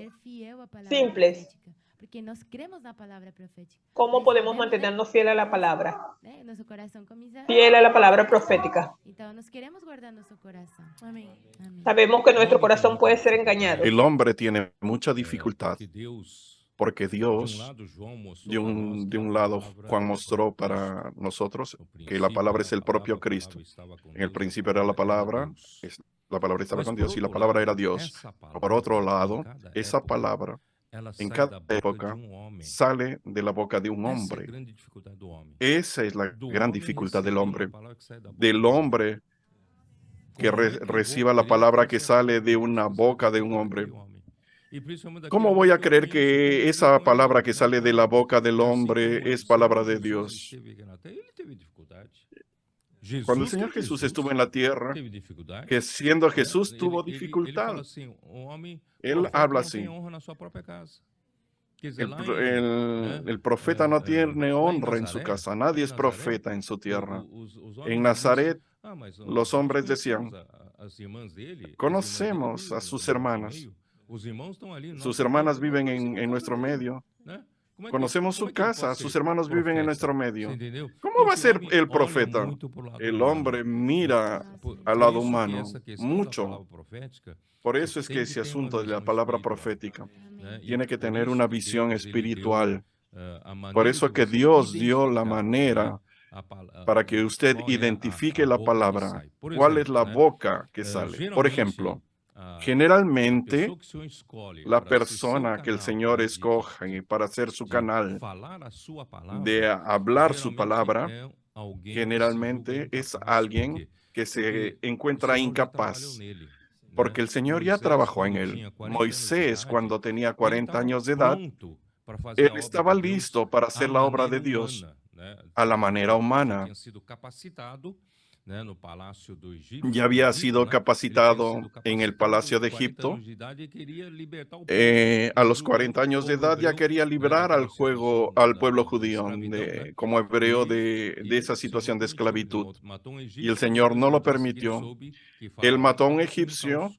Simples. Porque nós cremos na palavra profética. ¿Cómo podemos mantenernos fieles a la palabra? Nosso coração comienza. Fiel a la palabra profética. Então nós queremos guardar nosso coração. Amén. Sabemos que nuestro corazón puede ser engañado. El hombre tiene mucha dificultad. Porque Dios, de un lado, Juan mostró para nosotros que la palabra es el propio Cristo. En el principio era la palabra estaba con Dios y la palabra era Dios. Por otro lado, esa palabra en cada época sale de la boca de un hombre. Esa es la gran dificultad del hombre que reciba la palabra que sale de una boca de un hombre. ¿Cómo voy a creer que esa palabra que sale de la boca del hombre es palabra de Dios? Cuando el Señor Jesús estuvo en la tierra, que siendo Jesús tuvo dificultad. Él habla así. El profeta no tiene honra en su casa. Nadie es profeta en su tierra. En Nazaret, los hombres decían, conocemos a sus hermanas. Sus hermanas viven en nuestro medio. Conocemos su casa, sus hermanos viven en nuestro medio. ¿Cómo va a ser el profeta? El hombre mira al lado humano mucho. Por eso es que ese asunto de la palabra profética tiene que tener una visión espiritual. Por eso es que Dios dio la manera para que usted identifique la palabra. ¿Cuál es la boca que sale? Por ejemplo, generalmente, la persona que el Señor escoge para hacer su canal de hablar su palabra, generalmente es alguien que se encuentra incapaz, porque el Señor ya trabajó en él. Moisés, cuando tenía 40 años de edad, él estaba listo para hacer la obra de Dios a la manera humana. Ya había sido capacitado en el Palacio de Egipto. A los 40 años de edad ya quería liberar al pueblo judío como hebreo de esa situación de esclavitud. Y el Señor no lo permitió. Él mató a un egipcio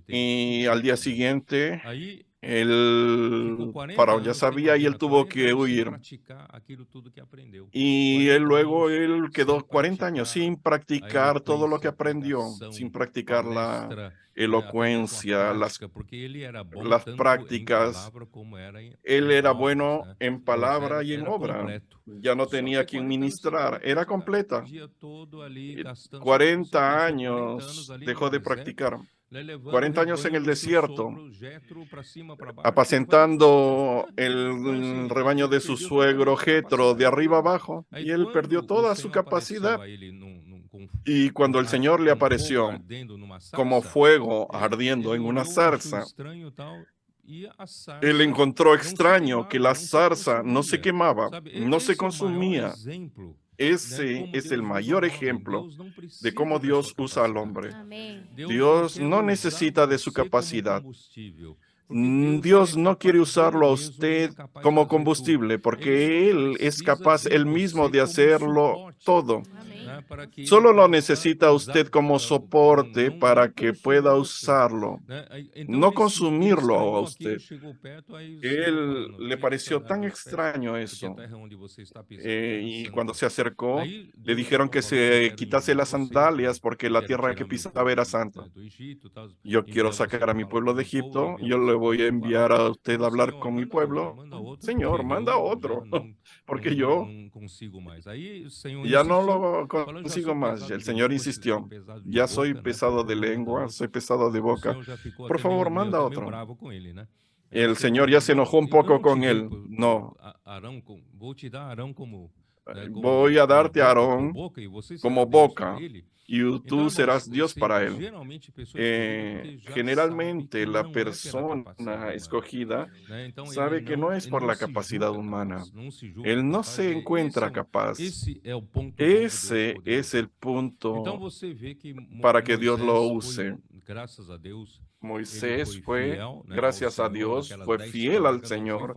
y al día siguiente el faraón ya sabía y él tuvo que huir. Y luego él quedó 40 años sin practicar todo lo que aprendió, sin practicar la elocuencia, las prácticas. Él era bueno en palabra y en obra. Ya no tenía quien ministrar, era completa. 40 años dejó de practicar. 40 años en el desierto, apacentando el rebaño de su suegro Jetro de arriba abajo, y él perdió toda su capacidad. Y cuando el Señor le apareció como fuego ardiendo en una zarza, él encontró extraño que la zarza no se quemaba, no se consumía. Ese es el mayor ejemplo de cómo Dios usa al hombre. Dios no necesita de su capacidad. Dios no quiere usarlo a usted como combustible porque Él es capaz él mismo de hacerlo todo. Solo lo necesita usted como soporte para que pueda usarlo, no consumirlo a usted. Él le pareció tan extraño eso. Y cuando se acercó, le dijeron que se quitase las sandalias porque la tierra que pisaba era santa. Yo quiero sacar a mi pueblo de Egipto, yo le voy a enviar a usted a hablar con mi pueblo. Señor, manda otro, porque yo ya no lo consigo más. El Señor insistió, ya soy pesado de lengua, soy pesado de boca. Por favor, manda otro. El Señor ya se enojó un poco con él. No. Voy a darte a Aarón como boca y tú serás Dios para él. Generalmente la persona escogida sabe que no es por la capacidad humana. Él no se encuentra capaz. Ese es el punto para que Dios lo use. Moisés fue, gracias a Dios, fue fiel al Señor.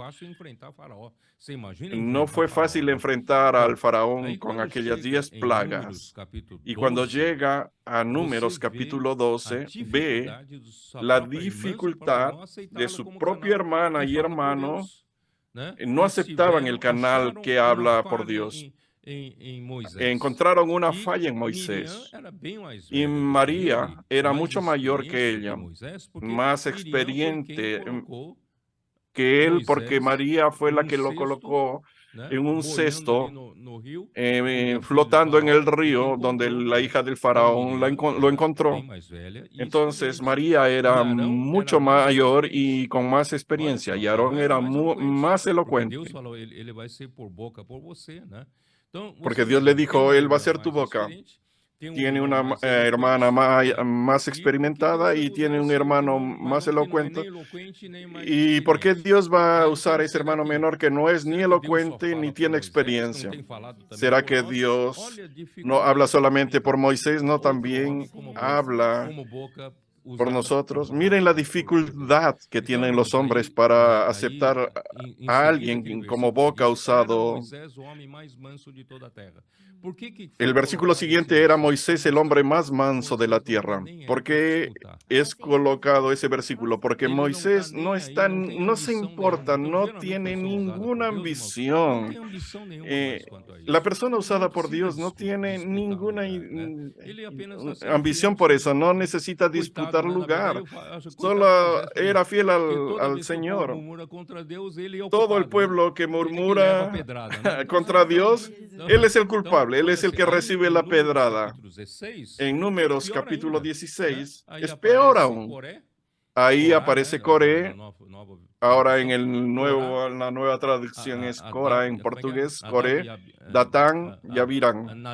No fue fácil enfrentar al faraón con aquellas 10 plagas. Y cuando llega a Números capítulo 12, ve la dificultad de su propia hermana y hermano. No aceptaban el canal que habla por Dios. Encontraron una falla en Moisés y María era mucho mayor que ella, más experiente que él, porque María fue la que lo colocó en un cesto flotando en el río donde la hija del faraón lo encontró. Entonces María era mucho mayor y con más experiencia, y Aarón era más elocuente. Porque Dios le dijo, él va a ser tu boca. Tiene una hermana más experimentada y tiene un hermano más elocuente. ¿Y por qué Dios va a usar a ese hermano menor que no es ni elocuente ni tiene experiencia? ¿Será que Dios no habla solamente por Moisés, no también habla por nosotros? Miren la dificultad que tienen los hombres para aceptar a alguien como boca usado. El versículo siguiente era Moisés, el hombre más manso de la tierra. ¿Por qué es colocado ese versículo? Porque Moisés no se importa, no tiene ninguna ambición. La persona usada por Dios no tiene ninguna ambición por eso, no necesita disputar lugar. Solo era fiel al Señor. Todo el pueblo que murmura contra Dios, él es el culpable. Él es el que recibe la pedrada. En Números capítulo 16, es peor aún. Ahí aparece Coré. Ahora en la nueva traducción es Cora en portugués, Coré, Datán y Abirán.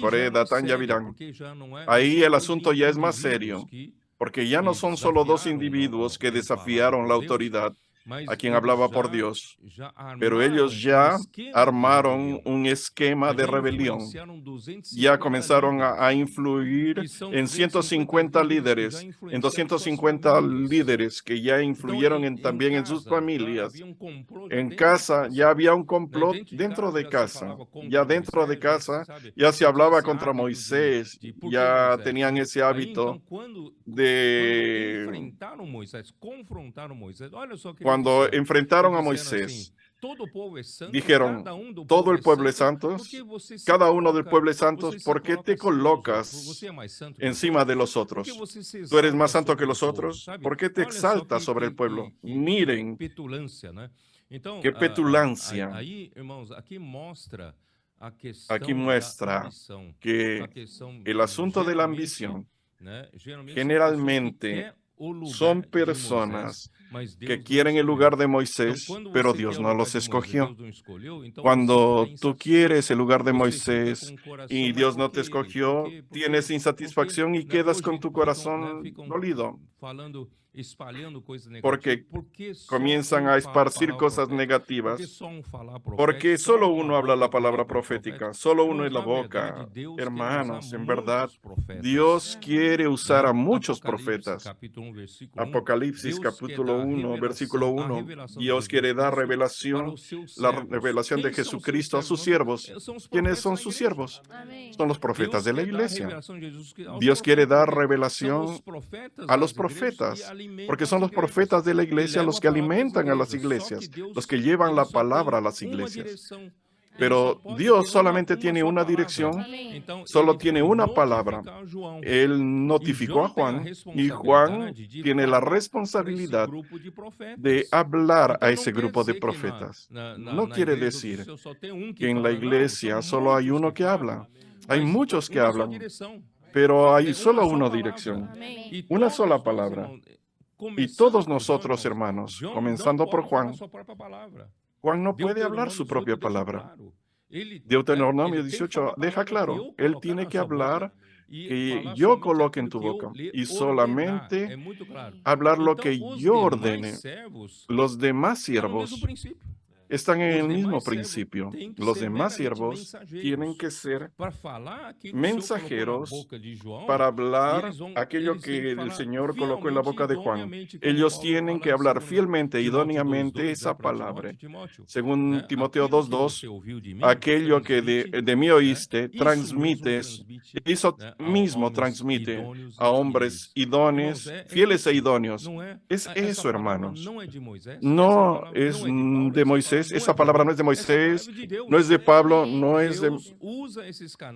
Coré, Datán y Abirán. Ahí el asunto ya es más serio, porque ya no son solo dos individuos que desafiaron la autoridad a quien hablaba por Dios, pero ellos ya armaron un esquema de rebelión. Ya comenzaron a influir en 150 líderes, en 250 líderes que ya influyeron también en sus familias. En casa ya había un complot dentro de casa. Ya dentro de casa ya se hablaba contra Moisés, ya tenían ese hábito de... Cuando enfrentaron a Moisés, dijeron, todo el pueblo es santo, cada uno del pueblo es santo, ¿por qué te colocas encima de los otros? ¿Tú eres más santo que los otros? ¿Por qué te exaltas sobre el pueblo? Miren, qué petulancia. Aquí muestra que el asunto de la ambición generalmente son personas que quieren el lugar de Moisés, pero Dios no los escogió. Cuando tú quieres el lugar de Moisés y Dios no te escogió, tienes insatisfacción y quedas con tu corazón dolido, porque comienzan a esparcir cosas negativas, porque solo uno habla la palabra profética, solo uno es la boca. Hermanos, en verdad, Dios quiere usar a muchos profetas. Apocalipsis capítulo 1, versículo 1, Dios quiere dar revelación, la revelación de Jesucristo a sus siervos. ¿Quiénes son sus siervos? Son los profetas de la iglesia. Dios quiere dar revelación a los profetas, porque son los profetas de la iglesia los que alimentan a las iglesias, los que llevan la palabra a las iglesias. Pero Dios solamente tiene una dirección, solo tiene una palabra. Él notificó a Juan y Juan tiene la responsabilidad de hablar a ese grupo de profetas. No quiere decir que en la iglesia solo hay uno que habla. Hay muchos que hablan, pero hay solo una dirección, una sola palabra. Y todos nosotros, hermanos, comenzando por Juan, Juan no puede hablar su propia palabra. Deuteronomio 18 deja claro, él tiene que hablar que yo coloque en tu boca y solamente hablar lo que yo ordene. Los demás siervos están en el mismo principio. Los demás siervos tienen que ser mensajeros para hablar aquello que el Señor colocó en la boca de Juan. Ellos tienen que hablar fielmente, idóneamente esa palabra. Según Timoteo 2:2, aquello que de mí oíste, transmites, eso mismo transmite a hombres idóneos, fieles e idóneos. Es eso, hermanos. No es de Moisés. Esa palabra no es de Moisés, no es de Pablo, no es de...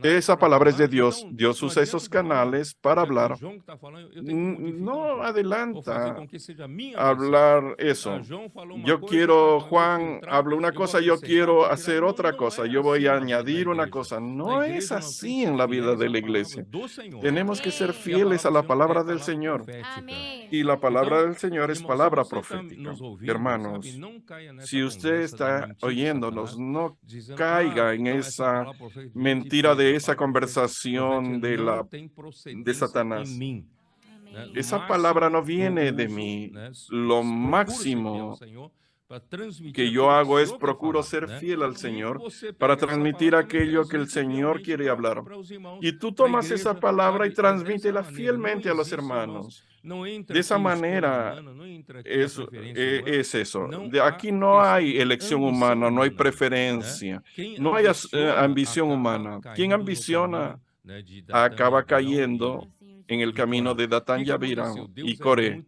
Esa palabra es de Dios. Dios usa esos canales para hablar. No adelanta hablar eso. Yo quiero, Juan, hablo una cosa, yo quiero hacer otra cosa. Yo voy a añadir una cosa. No es así en la vida de la iglesia. Tenemos que ser fieles a la palabra del Señor. Y la palabra del Señor es palabra profética. Hermanos, si usted está oyéndonos, no caiga en esa mentira de esa conversación de Satanás. Esa palabra no viene de mí. Lo máximo que yo hago es procuro ser fiel al Señor para transmitir aquello que el Señor quiere hablar. Y tú tomas esa palabra y transmítela fielmente a los hermanos. De esa manera es eso. Aquí no hay elección humana, no hay preferencia, no hay ambición humana. Quien ambiciona acaba cayendo en el camino de Datán y Abiram y Coré.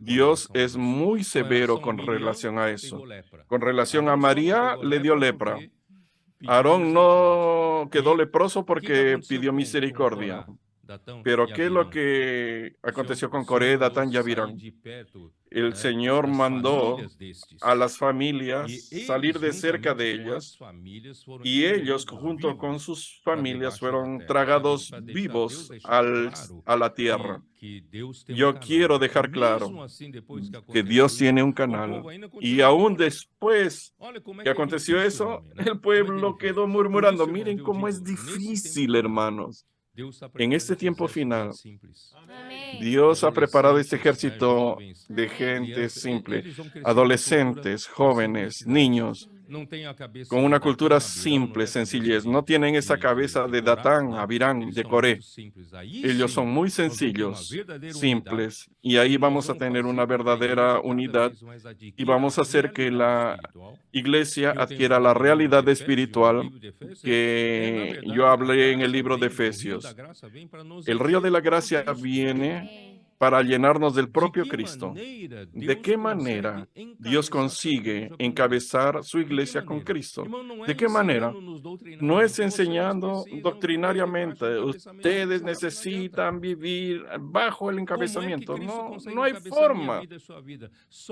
Dios es muy severo con relación a eso. Con relación a María, le dio lepra. Aarón no quedó leproso porque pidió misericordia. Pero ¿qué es lo que aconteció con Coré, Datán y Abiram? El Señor mandó a las familias salir de cerca de ellas y ellos junto con sus familias fueron tragados vivos a la tierra. Yo quiero dejar claro que Dios tiene un canal y aún después que aconteció eso, el pueblo quedó murmurando. Miren cómo es difícil, hermanos. En este tiempo final, Dios ha preparado este ejército de gente simple, adolescentes, jóvenes, niños, con una cultura simple, sencillez. No tienen esa cabeza de Datán, Abiram, de Coré. Ellos son muy sencillos, simples, y ahí vamos a tener una verdadera unidad y vamos a hacer que la iglesia adquiera la realidad espiritual que yo hablé en el libro de Efesios. El río de la gracia viene para llenarnos del propio Cristo. ¿De qué manera Dios consigue encabezar su iglesia con Cristo? ¿De qué manera? No es enseñando doctrinariamente. Ustedes necesitan vivir bajo el encabezamiento. No hay forma.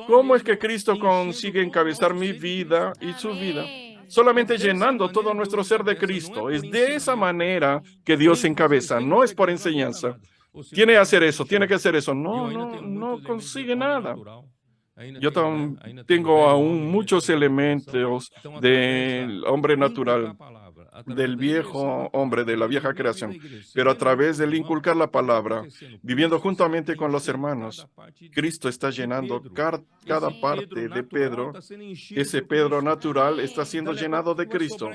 ¿Cómo es que Cristo consigue encabezar mi vida y su vida? Solamente llenando todo nuestro ser de Cristo. Es de esa manera que Dios encabeza, no es por enseñanza. tiene que hacer eso, tiene que hacer eso. No consigue nada. Yo tengo aún muchos elementos del hombre natural, del viejo hombre, de la vieja creación, pero a través del inculcar la palabra, viviendo juntamente con los hermanos, Cristo está llenando cada parte de Pedro. Ese Pedro natural está siendo llenado de Cristo.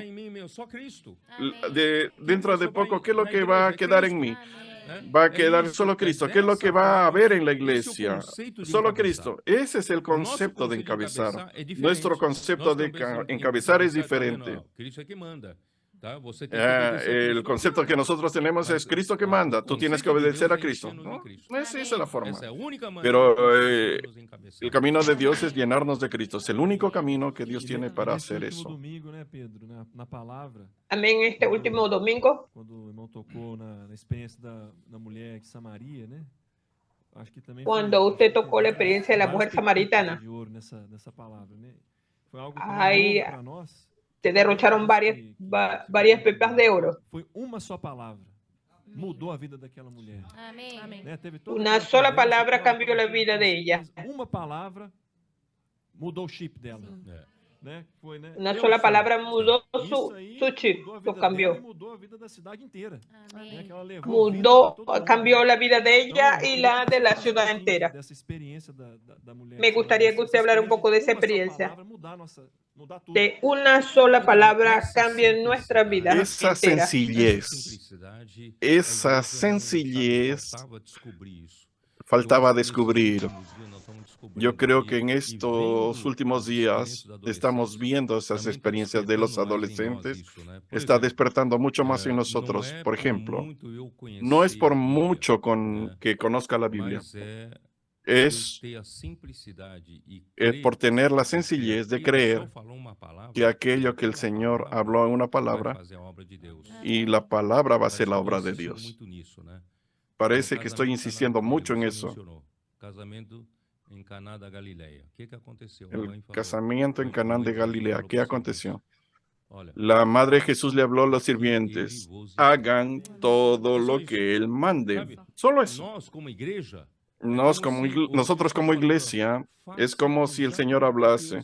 Dentro de poco, ¿qué es lo que va a quedar en mí? Va a quedar solo Cristo. ¿Qué es lo que va a haber en la iglesia? Solo Cristo. Ese es el concepto de encabezar. Nuestro concepto de encabezar es diferente. El concepto que nosotros tenemos es Cristo que manda. Tú tienes que obedecer a Cristo. No es esa la forma. Pero el camino de Dios es llenarnos de Cristo. Es el único camino que Dios tiene para hacer eso. Amén. Este último domingo, Quando o irmão tocou na experiência da mulher de Samaria, né? Acho que também cuando usted tocó la experiencia de la mujer samaritana, de ouro nessa palavra, né? Foi algo Aí, novo para nós. se derrocharon varias pepas de oro. Foi uma só palavra. Mudou a vida daquela mulher. Amém. Né? Teve toda Una aquela sola conversa, palabra aquela cambió la vida de ella. Uma palavra mudou o chip dela. Né? Foi, né? Una Eu sola sou. palabra mudó Isso aí su chip, mudou a lo vida dela e cambió. mudou a vida da cidade inteira. Né? Amém. Que ela levou vida Mudó, pra todo mundo. cambió la vida de ella Então, eu y queria la que de você la falasse ciudad um pouquinho entera. dessa experiência da mulher. Me gustaría que usted hablara un poco de esa experiencia. Mudar tudo. De una sola palabra cambia nuestra vida Esa entera. esa sencillez faltaba descubrir. Yo creo que en estos últimos días estamos viendo esas experiencias de los adolescentes. Está despertando mucho más en nosotros. Por ejemplo, no es por mucho que conozca la Biblia. Es por tener la sencillez de creer que aquello que el Señor habló en una palabra y la palabra va a ser la obra de Dios. Parece que estoy insistiendo mucho en eso. El casamiento en Caná de Galilea, ¿qué aconteció? La madre de Jesús le habló a los sirvientes, hagan todo lo que Él mande. Solo eso. Nosotros como iglesia, es como si el Señor hablase,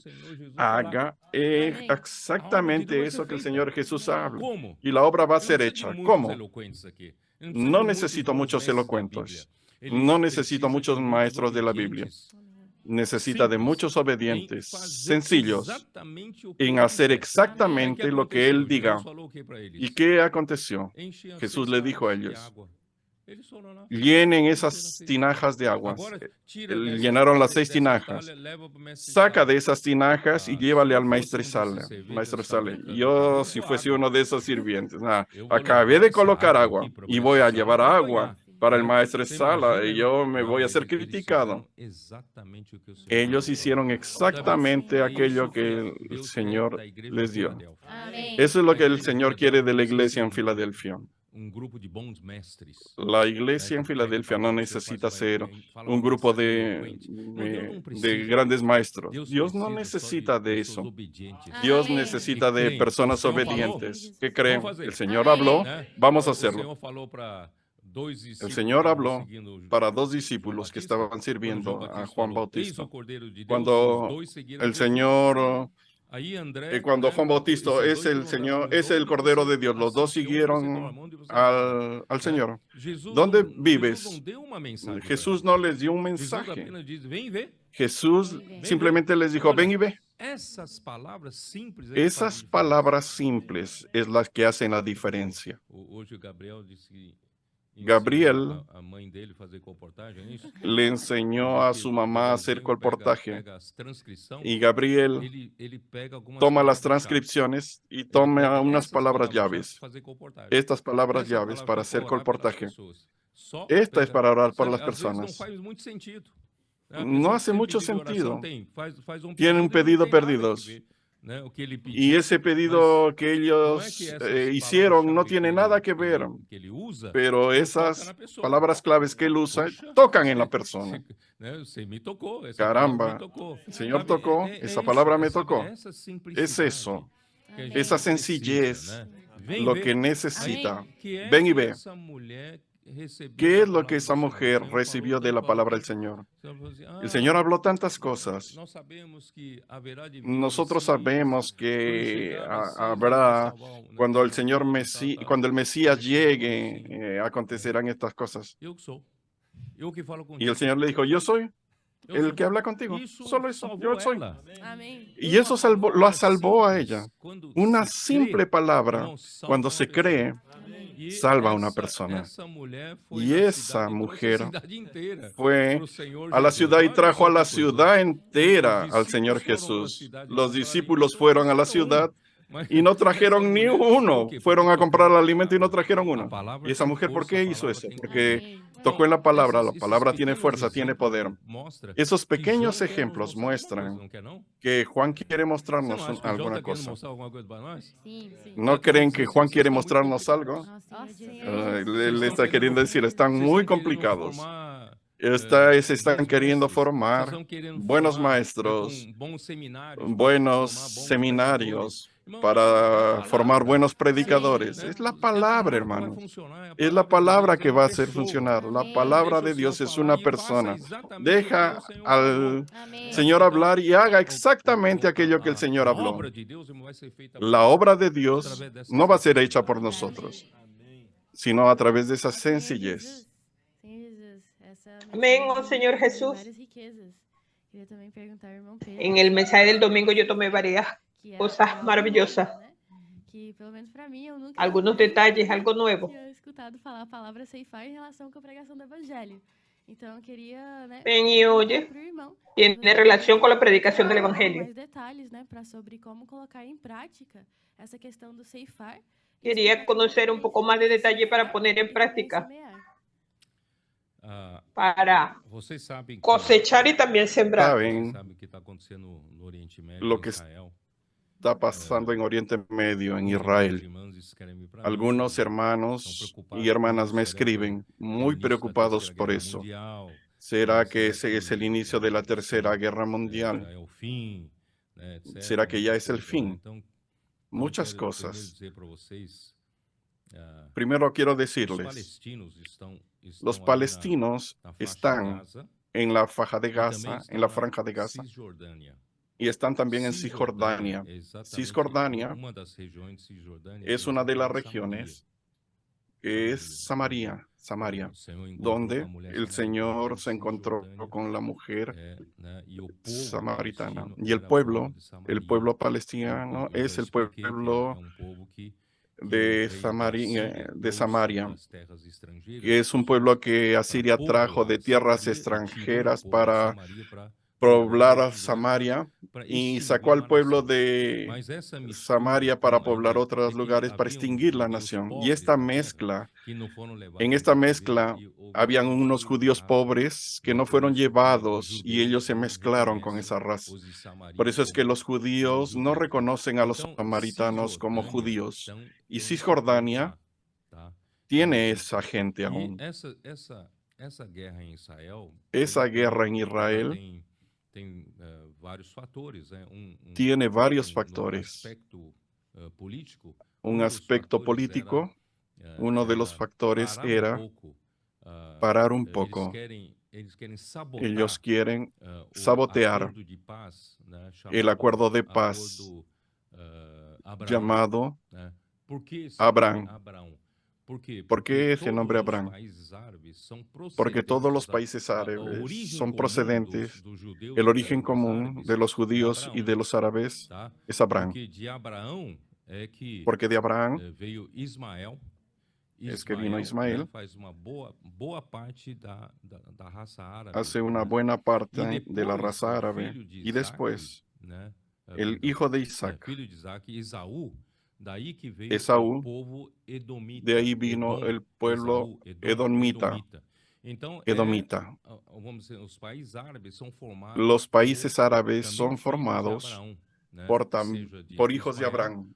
haga exactamente eso que el Señor Jesús habla. Y la obra va a ser hecha. ¿Cómo? No necesito muchos elocuentes. No necesito muchos maestros de la Biblia. Necesita de muchos obedientes, sencillos, en hacer exactamente lo que Él diga. ¿Y qué aconteció? Jesús le dijo a ellos, llenen esas tinajas de aguas. Llenaron las 6 tinajas. Saca de esas tinajas y llévale al maestresala. Yo, si fuese uno de esos sirvientes, acabé de colocar agua y voy a llevar agua para el maestresala y yo me voy a ser criticado. Ellos hicieron exactamente aquello que el Señor les dio. Eso es lo que el Señor quiere de la iglesia en Filadelfia. La iglesia en Filadelfia no necesita ser un grupo de grandes maestros. Dios no necesita de eso. Dios necesita de personas obedientes que creen. El Señor habló, vamos a hacerlo. El Señor habló para 2 discípulos que estaban sirviendo a Juan Bautista. Cuando el Señor... cuando Juan Bautista es el Señor, es el Cordero de Dios, los 2 siguieron al Señor. ¿Dónde vives? Jesús no les dio un mensaje. Jesús simplemente les dijo, ven y ve. Esas palabras simples es las que hacen la diferencia. Gabriel le enseñó a su mamá a hacer colportaje y Gabriel toma las transcripciones y toma unas palabras llaves. Estas palabras llaves para hacer colportaje. Esta es para orar por las personas. No hace mucho sentido. Tienen un pedido perdidos. Y ese pedido que ellos hicieron no tiene nada que ver, pero esas palabras claves que él usa tocan en la persona. Caramba, el Señor tocó, esa palabra me tocó. Es eso, esa sencillez, lo que necesita. Ven y ve. ¿Qué es lo que esa mujer recibió de la palabra del Señor? El Señor habló tantas cosas. Nosotros sabemos que habrá, cuando el cuando el Mesías llegue, acontecerán estas cosas. Y el Señor le dijo, yo soy el que habla contigo. Solo eso, yo soy. Y eso lo salvó a ella. Una simple palabra, cuando se cree, salva a una persona. Y esa mujer fue a la ciudad y trajo a la ciudad entera al Señor Jesús. Los discípulos fueron a la ciudad y no trajeron ni uno. Fueron a comprar el alimento y no trajeron uno. Y esa mujer, ¿por qué hizo eso? Porque tocó en la palabra. La palabra tiene fuerza, tiene poder. Esos pequeños ejemplos muestran que Juan quiere mostrarnos alguna cosa. ¿No creen que Juan quiere mostrarnos algo? Él está queriendo decir, están muy complicados. Se están queriendo formar buenos maestros, buenos seminarios para formar buenos predicadores. Es la palabra, hermano. Es la palabra que va a hacer funcionar. La palabra de Dios es una persona. Deja al Señor hablar y haga exactamente aquello que el Señor habló. La obra de Dios no va a ser hecha por nosotros, sino a través de esa sencillez. Amén, oh Señor Jesús. En el mensaje del domingo yo tomé varias cosas maravillosas. Algunos detalles, algo nuevo. Ven y oye, tiene relación con la predicación del Evangelio. Quería conocer un poco más de detalle para poner en práctica, para cosechar y también sembrar. ¿Saben lo que está pasando en Oriente Medio, en Israel? Algunos hermanos y hermanas me escriben muy preocupados por eso. ¿Será que ese es el inicio de la Tercera Guerra Mundial? ¿Será que ya es el fin? Muchas cosas. Primero quiero decirles, los palestinos están en la Franja de Gaza, y están también en Cisjordania. Cisjordania es una de las regiones que es Samaria, donde el Señor se encontró con la mujer samaritana. Y el pueblo palestino es el pueblo de Samaria, que es un pueblo que Asiria trajo de tierras extranjeras para poblar Samaria, y sacó al pueblo de Samaria para poblar otros lugares, para extinguir la nación. Y en esta mezcla habían unos judíos pobres que no fueron llevados y ellos se mezclaron con esa raza. Por eso es que los judíos no reconocen a los samaritanos como judíos. Y Cisjordania tiene esa gente aún. Esa guerra en Israel tiene varios factores. Un aspecto político, uno de los factores era parar un poco. Ellos quieren sabotear el acuerdo de paz llamado Abraham. ¿Por qué ese nombre Abraham? Porque todos los países árabes son procedentes. El origen común de los judíos y de los árabes es Abraham. Porque de Abraham es que vino Ismael. Hace una buena parte de la raza árabe. Y después, el hijo de Isaac, Esaú, de ahí vino el pueblo edomita. Los países árabes son formados por hijos de Abraham,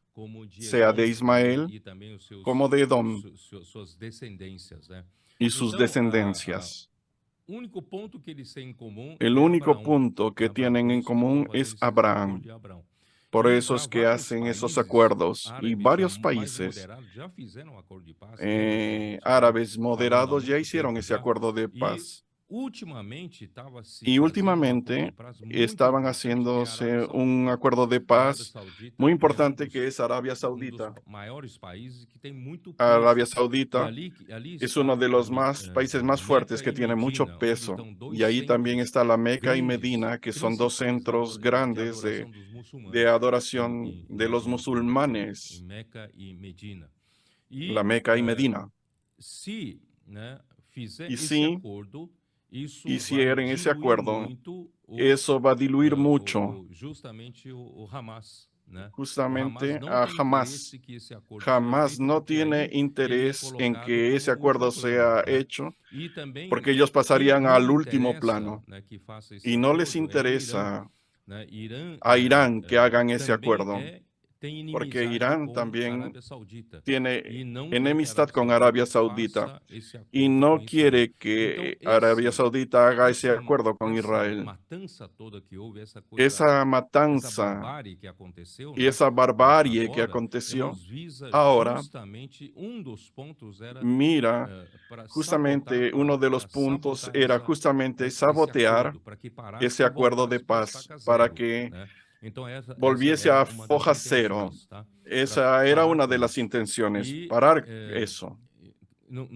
sea de Ismael como de Edom y sus descendencias. El único punto que tienen en común es Abraham. Por eso es que hacen esos acuerdos. Y varios países árabes moderados ya hicieron ese acuerdo de paz. Y últimamente estaban haciéndose un acuerdo de paz muy importante que es Arabia Saudita. Arabia Saudita es uno de los países más fuertes que tiene mucho peso. Y ahí también está la Meca y Medina, que son dos centros grandes de adoración de los musulmanes. La Meca y Medina. Y si hicieran ese acuerdo, eso va a diluir mucho justamente a Hamas. Hamas no tiene interés en que ese acuerdo sea hecho porque ellos pasarían al último plano y no les interesa a Irán que hagan ese acuerdo. Porque Irán también tiene enemistad con Arabia Saudita y no quiere que Arabia Saudita haga ese acuerdo con Israel. Esa matanza y esa barbarie que aconteció ahora, mira, justamente uno de los puntos era justamente sabotear ese acuerdo de paz para que volviese a foja cero. Esa era una de las intenciones, parar eso. No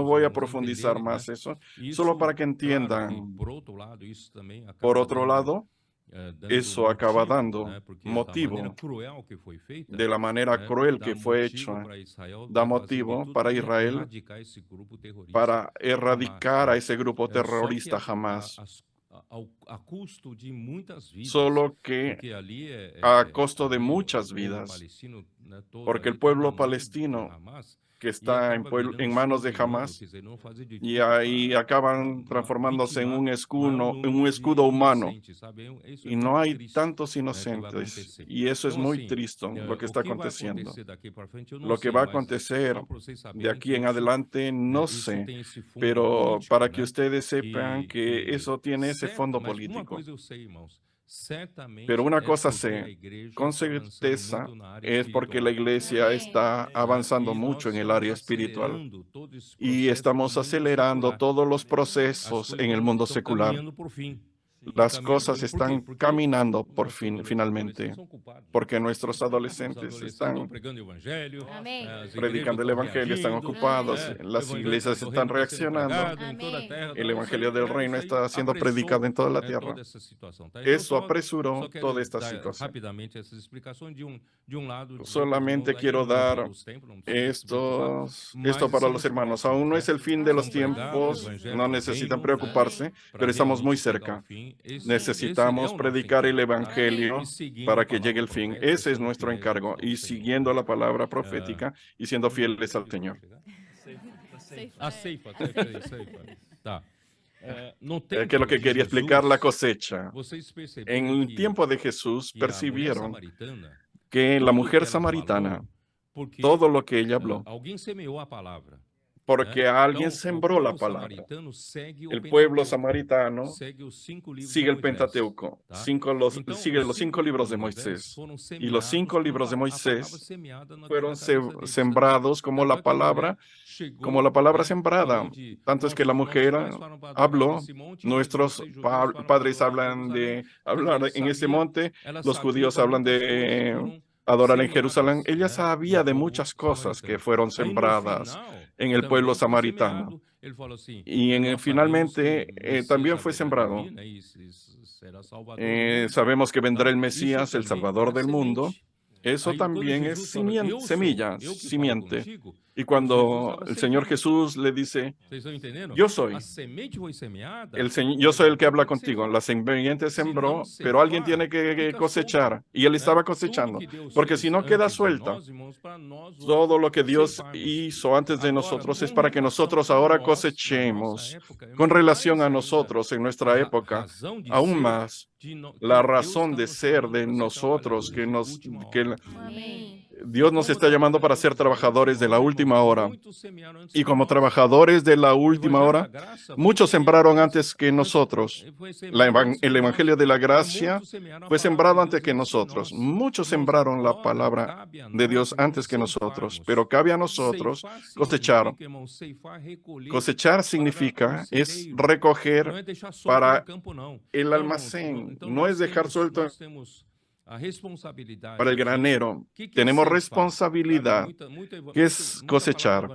voy a profundizar más eso, solo para que entiendan. Por otro lado, eso acaba dando motivo de la manera cruel que fue hecho. Da motivo para Israel para erradicar a ese grupo terrorista Hamas. Solo que a costo de muchas vidas, porque el pueblo palestino que está en manos de Hamas y ahí acaban transformándose en un escudo humano y no hay tantos inocentes y eso es muy triste lo que está aconteciendo. Lo que va a acontecer de aquí en adelante no sé, pero para que ustedes sepan que eso tiene ese fondo político. Pero una cosa sé, con certeza, es porque la iglesia está avanzando mucho en el área espiritual y estamos acelerando todos los procesos en el mundo secular. Las cosas están caminando por finalmente, porque nuestros adolescentes están predicando el evangelio, están ocupados, las iglesias están reaccionando, el evangelio del reino está siendo predicado en toda la tierra. Eso apresuró toda esta situación. Solamente quiero dar esto para los hermanos. Aún no es el fin de los tiempos, no necesitan preocuparse, pero estamos muy cerca. Necesitamos predicar el evangelio para que llegue el fin. Ese es nuestro encargo y siguiendo la palabra profética y siendo fieles al Señor. Que lo que quería explicar la cosecha. En el tiempo de Jesús percibieron que la mujer samaritana, todo lo que ella habló, porque alguien sembró la palabra. El pueblo samaritano sigue el Pentateuco, sigue los 5 libros de Moisés. Y los 5 libros de Moisés fueron sembrados como la palabra sembrada. Tanto es que la mujer habló, nuestros padres hablan de hablar en ese monte, los judíos hablan de adorar en Jerusalén. Ella sabía de muchas cosas que fueron sembradas en el pueblo samaritano. Y finalmente también fue sembrado. Sabemos que vendrá el Mesías, el Salvador del mundo. Eso también es semilla, simiente. Y cuando el Señor Jesús le dice, yo soy el que habla contigo, la semiente sembró, pero alguien tiene que cosechar, y él estaba cosechando, porque si no queda suelta. Todo lo que Dios hizo antes de nosotros es para que nosotros ahora cosechemos. Con relación a nosotros en nuestra época, aún más, la razón de ser de nosotros Dios nos está llamando para ser trabajadores de la última hora. Y como trabajadores de la última hora, muchos sembraron antes que nosotros. El Evangelio de la Gracia fue sembrado antes que nosotros. Muchos sembraron la palabra de Dios antes que nosotros, pero cabe a nosotros cosechar. Cosechar significa es recoger para el almacén, no es dejar suelto para el granero. Tenemos responsabilidad, que es cosechar.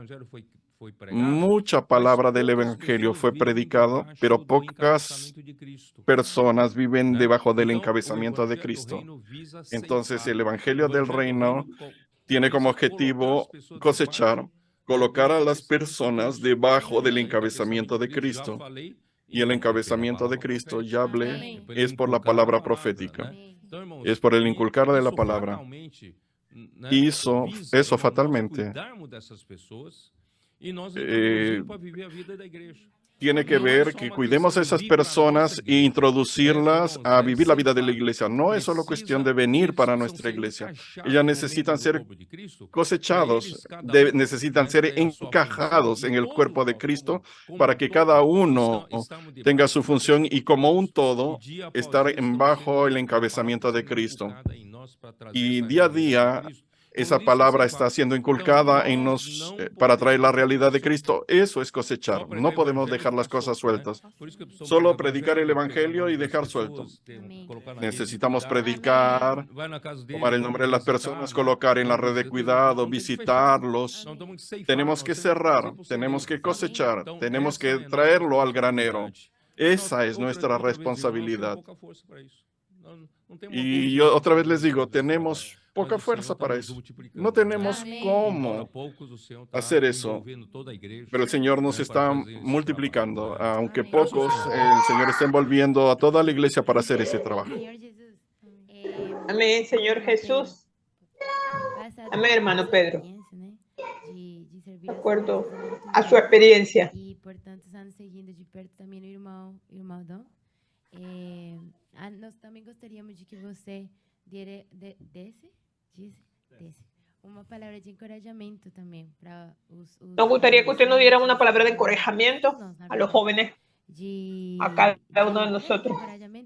Mucha palabra del Evangelio fue predicado, pero pocas personas viven debajo del encabezamiento de Cristo. Entonces, el Evangelio del Reino tiene como objetivo cosechar, colocar a las personas debajo del encabezamiento de Cristo. Y el encabezamiento de Cristo, ya hablé, es por la palabra profética. Es por el inculcar de la palabra. Hizo eso fatalmente. Tiene que ver que cuidemos a esas personas e introducirlas a vivir la vida de la iglesia. No es solo cuestión de venir para nuestra iglesia. Ellas necesitan ser cosechados, necesitan ser encajados en el cuerpo de Cristo para que cada uno tenga su función y como un todo estar bajo el encabezamiento de Cristo. Y día a día esa palabra está siendo inculcada en nos para traer la realidad de Cristo. Eso es cosechar. No podemos dejar las cosas sueltas. Solo predicar el Evangelio y dejar suelto. Necesitamos predicar, tomar el nombre de las personas, colocar en la red de cuidado, visitarlos. Tenemos que cerrar, tenemos que cosechar, tenemos que traerlo al granero. Esa es nuestra responsabilidad. Y yo otra vez les digo, tenemos poca fuerza para eso. No tenemos cómo hacer eso. Pero el Señor nos está multiplicando. Aunque pocos, el Señor está envolviendo a toda la iglesia para hacer ese trabajo. Amén, Señor Jesús. Amén, hermano Pedro. De acuerdo a su experiencia. E, portanto, estamos seguindo de perto também o irmão Dom. Nós também gostaríamos de que você desse uma palavra de encorajamento também para os Nos gustaría que usted nos diera una palabra de encorajamiento a los jóvenes, a cada uno de nosotros,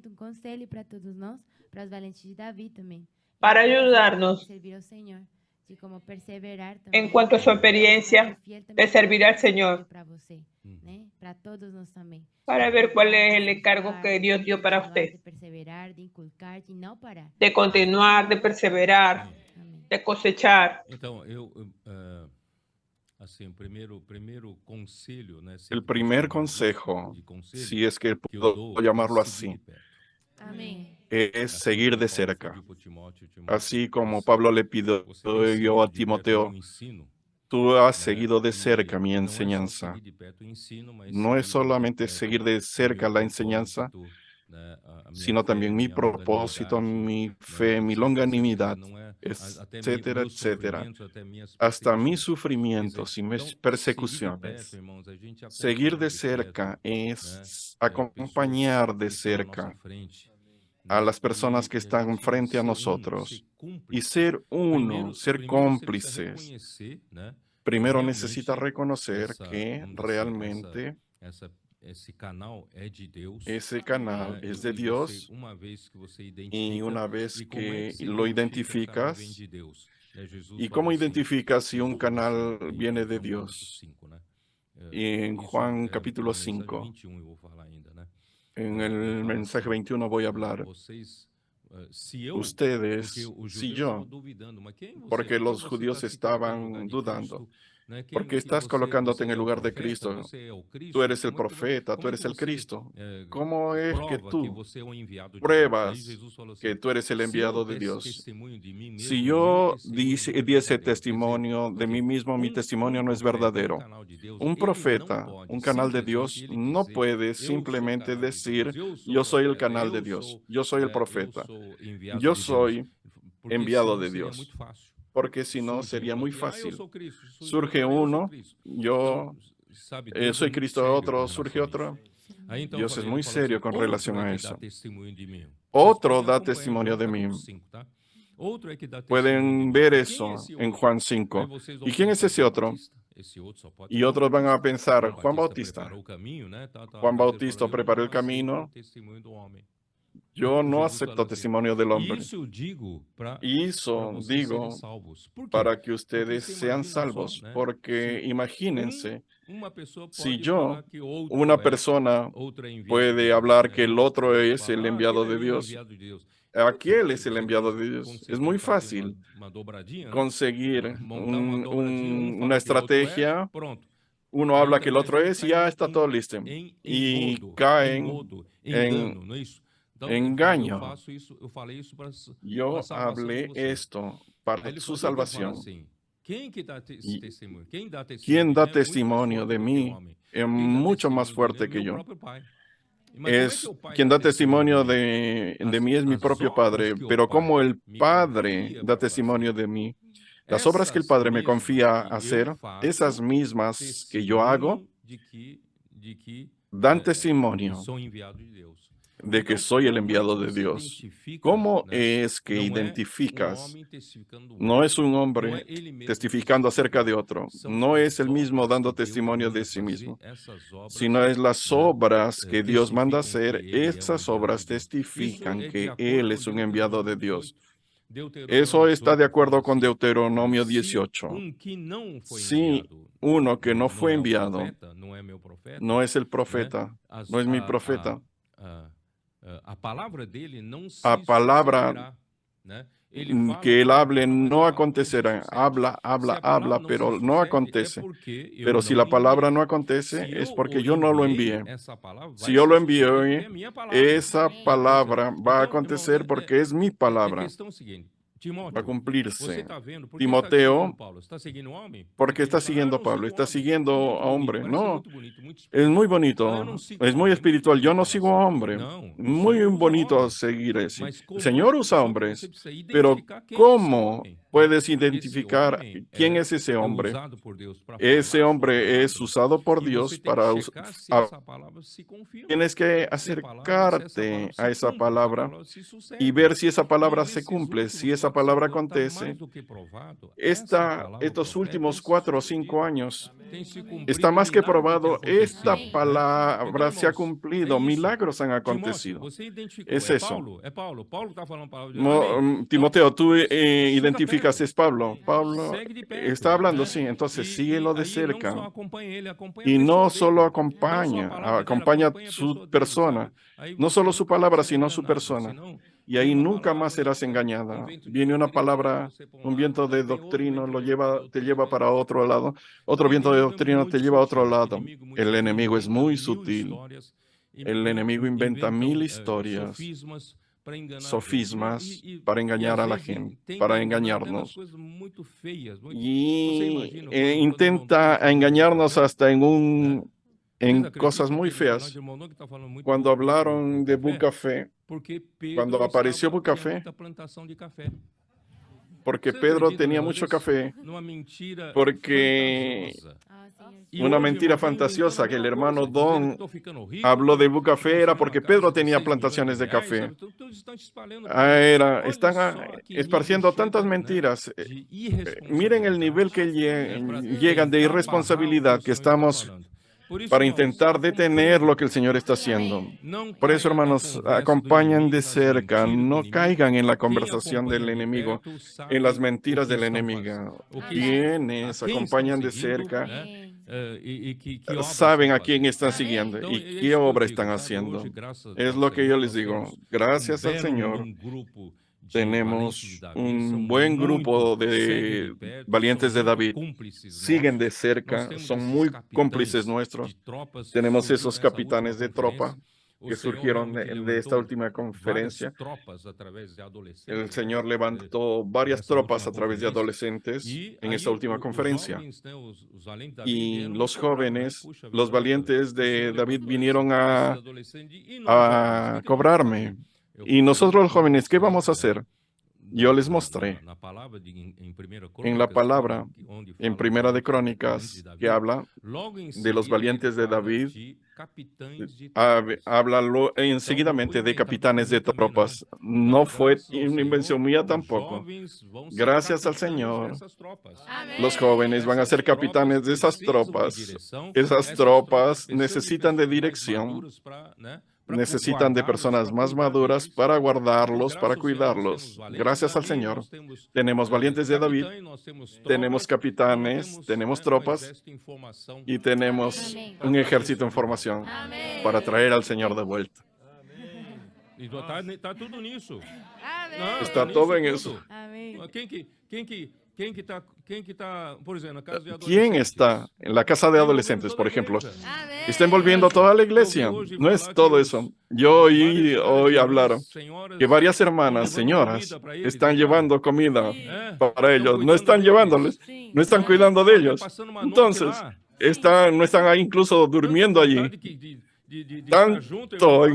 um conselho para todos nós, para os valentes de Davi também, para ayudarnos servir ao Senhor, de como perseverar en cuanto a su experiencia de servir al Señor, para você, né? Para todos nós também. Para ver cuál es el encargo que Dios dio para usted. De perseverar, de inculcar, de não parar. De continuar, de perseverar, de cosechar. Então, assim, o primeiro conselho, né? El primer consejo, si es que puedo llamarlo así, es seguir de cerca. Así como Pablo le pidió yo a Timoteo, tú has seguido de cerca mi enseñanza. No es solamente seguir de cerca la enseñanza, sino también mi propósito, mi fe, mi longanimidad, etcétera, etcétera, hasta mis sufrimientos y mis persecuciones. Seguir de cerca es acompañar de cerca a las personas que están frente a nosotros y ser uno, ser cómplices. Primero necesita reconocer que realmente ese canal es de Dios y una vez que lo identificas, ¿y cómo identificas si un canal viene de Dios? En Juan capítulo 5, en el mensaje 21 voy a hablar. Ustedes, si yo, porque los judíos estaban dudando. ¿Por qué estás colocándote en el lugar de Cristo? Tú eres el profeta, tú eres el Cristo. ¿Cómo es que tú pruebas que tú eres el enviado de Dios? Si yo diese testimonio de mí mismo, mi testimonio no es verdadero. Un profeta, un canal de Dios, no puede simplemente decir, yo soy el canal de Dios, yo soy el profeta, yo soy enviado de Dios. Porque si no sería muy fácil. Surge uno, yo soy Cristo, otro, surge otro. Dios es muy serio con relación a eso. Otro da testimonio de mí. Pueden ver eso en Juan 5. ¿Y quién es ese otro? Y otros van a pensar, Juan Bautista. Juan Bautista preparó el camino. Yo no acepto testimonio del hombre. Y eso digo para que ustedes sean salvos. Porque imagínense, si una persona puede hablar que el otro es el enviado de Dios, aquel es el enviado de Dios. Es muy fácil conseguir una estrategia. Uno habla que el otro es y ya está todo listo. Y caen en engaño. Yo hablé esto para su salvación. ¿Quién da testimonio de mí es mucho más fuerte que yo? Quien da testimonio de mí es mi propio Padre, pero como el Padre da testimonio de mí, las obras que el Padre me confía hacer, esas mismas que yo hago, dan testimonio de que soy el enviado de Dios. ¿Cómo es que identificas? No es un hombre testificando acerca de otro. No es el mismo dando testimonio de sí mismo, sino es las obras que Dios manda hacer. Esas obras testifican que Él es un enviado de Dios. Eso está de acuerdo con Deuteronomio 18. Si uno que no fue enviado no es el profeta, no es mi profeta, a palabra que él hable no acontecerá. Habla, pero no acontece. Pero si la palabra no acontece, es porque yo no lo envié. Si yo lo envié, esa palabra va a acontecer porque es mi palabra. Va a cumplirse. Timoteo, porque está siguiendo a Pablo, está siguiendo a hombre. No, es muy bonito, es muy espiritual. Yo no sigo a hombre. Muy bonito seguir ese. El Señor usa hombres, pero ¿cómo puedes identificar quién es ese hombre? Ese hombre es usado por Dios para tienes que acercarte a esa palabra y ver si esa palabra se cumple, si esa palabra acontece. Estos últimos 4 o 5 años está más que probado. Esta palabra se ha cumplido, milagros han acontecido. Es eso. Timoteo, tú identificas, es Pablo. Pablo está hablando, sí, entonces síguelo de cerca. Y no solo acompaña su persona, no solo su palabra, sino su persona. Y ahí nunca más serás engañada. Viene una palabra, un viento de doctrina te lleva para otro lado. Otro viento de doctrina te lleva a otro lado. El enemigo es muy sutil. El enemigo inventa 1000 historias, sofismas para engañar a la gente, para engañarnos. Y intenta engañarnos hasta en cosas muy feas. Cuando hablaron de Bucafé, cuando apareció Bucafé, porque Pedro tenía mucho café, porque una mentira fantasiosa que el hermano Don habló de Bucafé era porque Pedro tenía plantaciones de café. Están esparciendo tantas mentiras. Miren el nivel que llegan de irresponsabilidad que estamos para intentar detener lo que el Señor está haciendo. Por eso, hermanos, acompañen de cerca, no caigan en la conversación del enemigo, en las mentiras del enemigo. Quienes acompañan de cerca saben a quién están siguiendo y qué obra están haciendo. Es lo que yo les digo. Gracias al Señor. Tenemos un buen grupo de valientes de David. Siguen de cerca, son muy cómplices nuestros. Tenemos esos capitanes de tropa que surgieron de esta última conferencia. El Señor levantó varias tropas a través de adolescentes en esta última conferencia. Y los jóvenes, los valientes de David vinieron a cobrarme. Y nosotros los jóvenes, ¿qué vamos a hacer? Yo les mostré en la palabra, en Primera de Crónicas, que habla de los valientes de David, habla enseguidamente de capitanes de tropas. No fue una invención mía tampoco. Gracias al Señor, los jóvenes van a ser capitanes de esas tropas. Esas tropas necesitan de dirección. Necesitan de personas más maduras para guardarlos, para cuidarlos. Gracias al Señor. Tenemos valientes de David, tenemos capitanes, tenemos tropas y tenemos un ejército en formación para traer al Señor de vuelta. Está todo nisso. Está todo en eso. ¿Quién está en la casa de adolescentes, por ejemplo? Está envolviendo toda la iglesia. No es todo eso. Yo oí hoy hablar que varias hermanas, señoras, están llevando comida para ellos. No están llevándoles, no están cuidando de ellos. Entonces, no están ahí incluso durmiendo allí. Tanto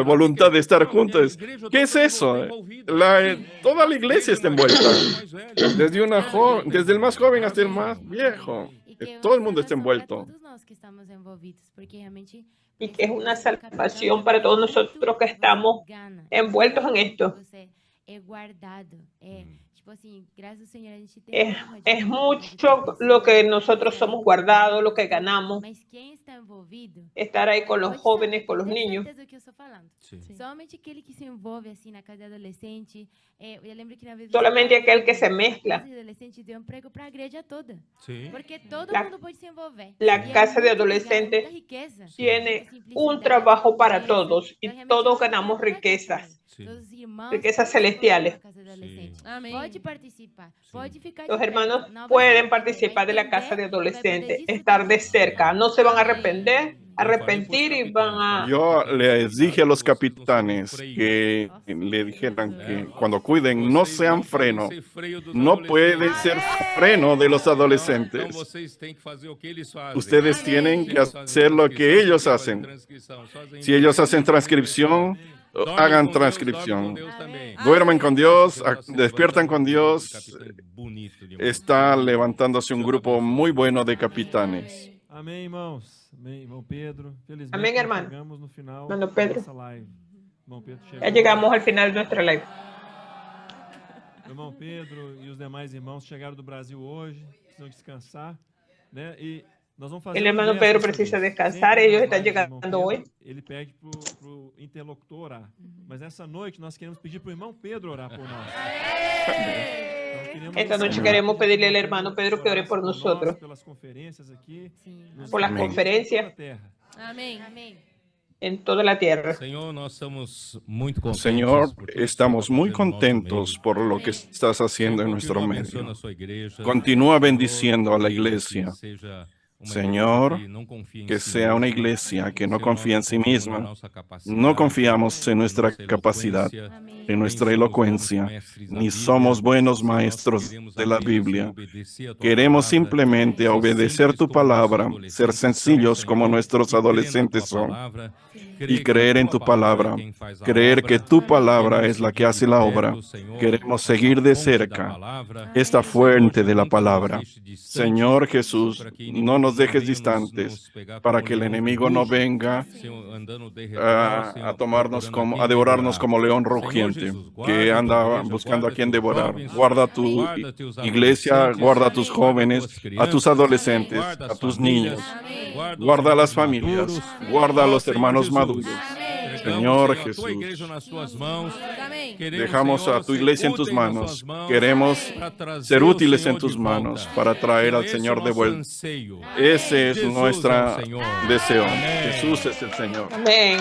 voluntad de estar juntos. ¿Qué es eso? Toda la iglesia está envuelta. Desde el más joven hasta el más viejo. Todo el mundo está envuelto. Y que es una salvación para todos nosotros que estamos envueltos en esto. Es mucho lo que nosotros somos guardados, lo que ganamos. Estar ahí con los jóvenes, con los niños. Solamente aquel que se mezcla. La casa de adolescentes tiene un trabajo para todos y todos ganamos riquezas. Riquezas celestiales. Los hermanos pueden participar de la casa de adolescentes, estar de cerca. No se van a arrepentir y van a... Yo les dije a los capitanes que le dijeran que cuando cuiden no sean freno. No pueden ser freno de los adolescentes. Ustedes tienen que hacer lo que ellos hacen. Si ellos hacen transcripción, hagan transcripción. Duermen con Dios, despiertan con Dios. Está levantándose un grupo muy bueno de capitanes. Amén, irmãos. Amém, irmão Pedro. Felizmente, amén, hermano. Chegamos no final hermano Pedro. dessa live. Irmão Pedro ya llegamos al final de nuestra live. O irmão Pedro e os demais irmãos chegaram do Brasil hoje, precisam descansar, né? E nós vamos fazer. El hermano Pedro precisa descansar, ellos están llegando hoy. Ele pede pro interlocutor orar, mas essa noite nós queremos pedir pro irmão Pedro orar por nós. Esta noche queremos pedirle al hermano Pedro que ore por nosotros, por las conferencias en toda la tierra. Señor, estamos muy contentos por lo que estás haciendo en nuestro medio. Continúa bendiciendo a la iglesia. Señor, que sea una iglesia que no confía en sí misma. No confiamos en nuestra capacidad, en nuestra elocuencia, ni somos buenos maestros de la Biblia. Queremos simplemente obedecer tu palabra, ser sencillos como nuestros adolescentes son, y creer en tu palabra, creer que tu palabra es la que hace la obra. Queremos seguir de cerca esta fuente de la palabra. Señor Jesús, no nos dejes distantes para que el enemigo no venga a tomarnos a devorarnos como león rugiente que anda buscando a quien devorar. Guarda tu iglesia, guarda a tus jóvenes, a tus adolescentes, a tus niños. Guarda a las familias, guarda a los hermanos maduros. Señor Jesús, dejamos a tu iglesia en tus manos. Queremos ser útiles en tus manos para traer al Señor de vuelta. Ese es nuestro deseo. Jesús es el Señor. Amén.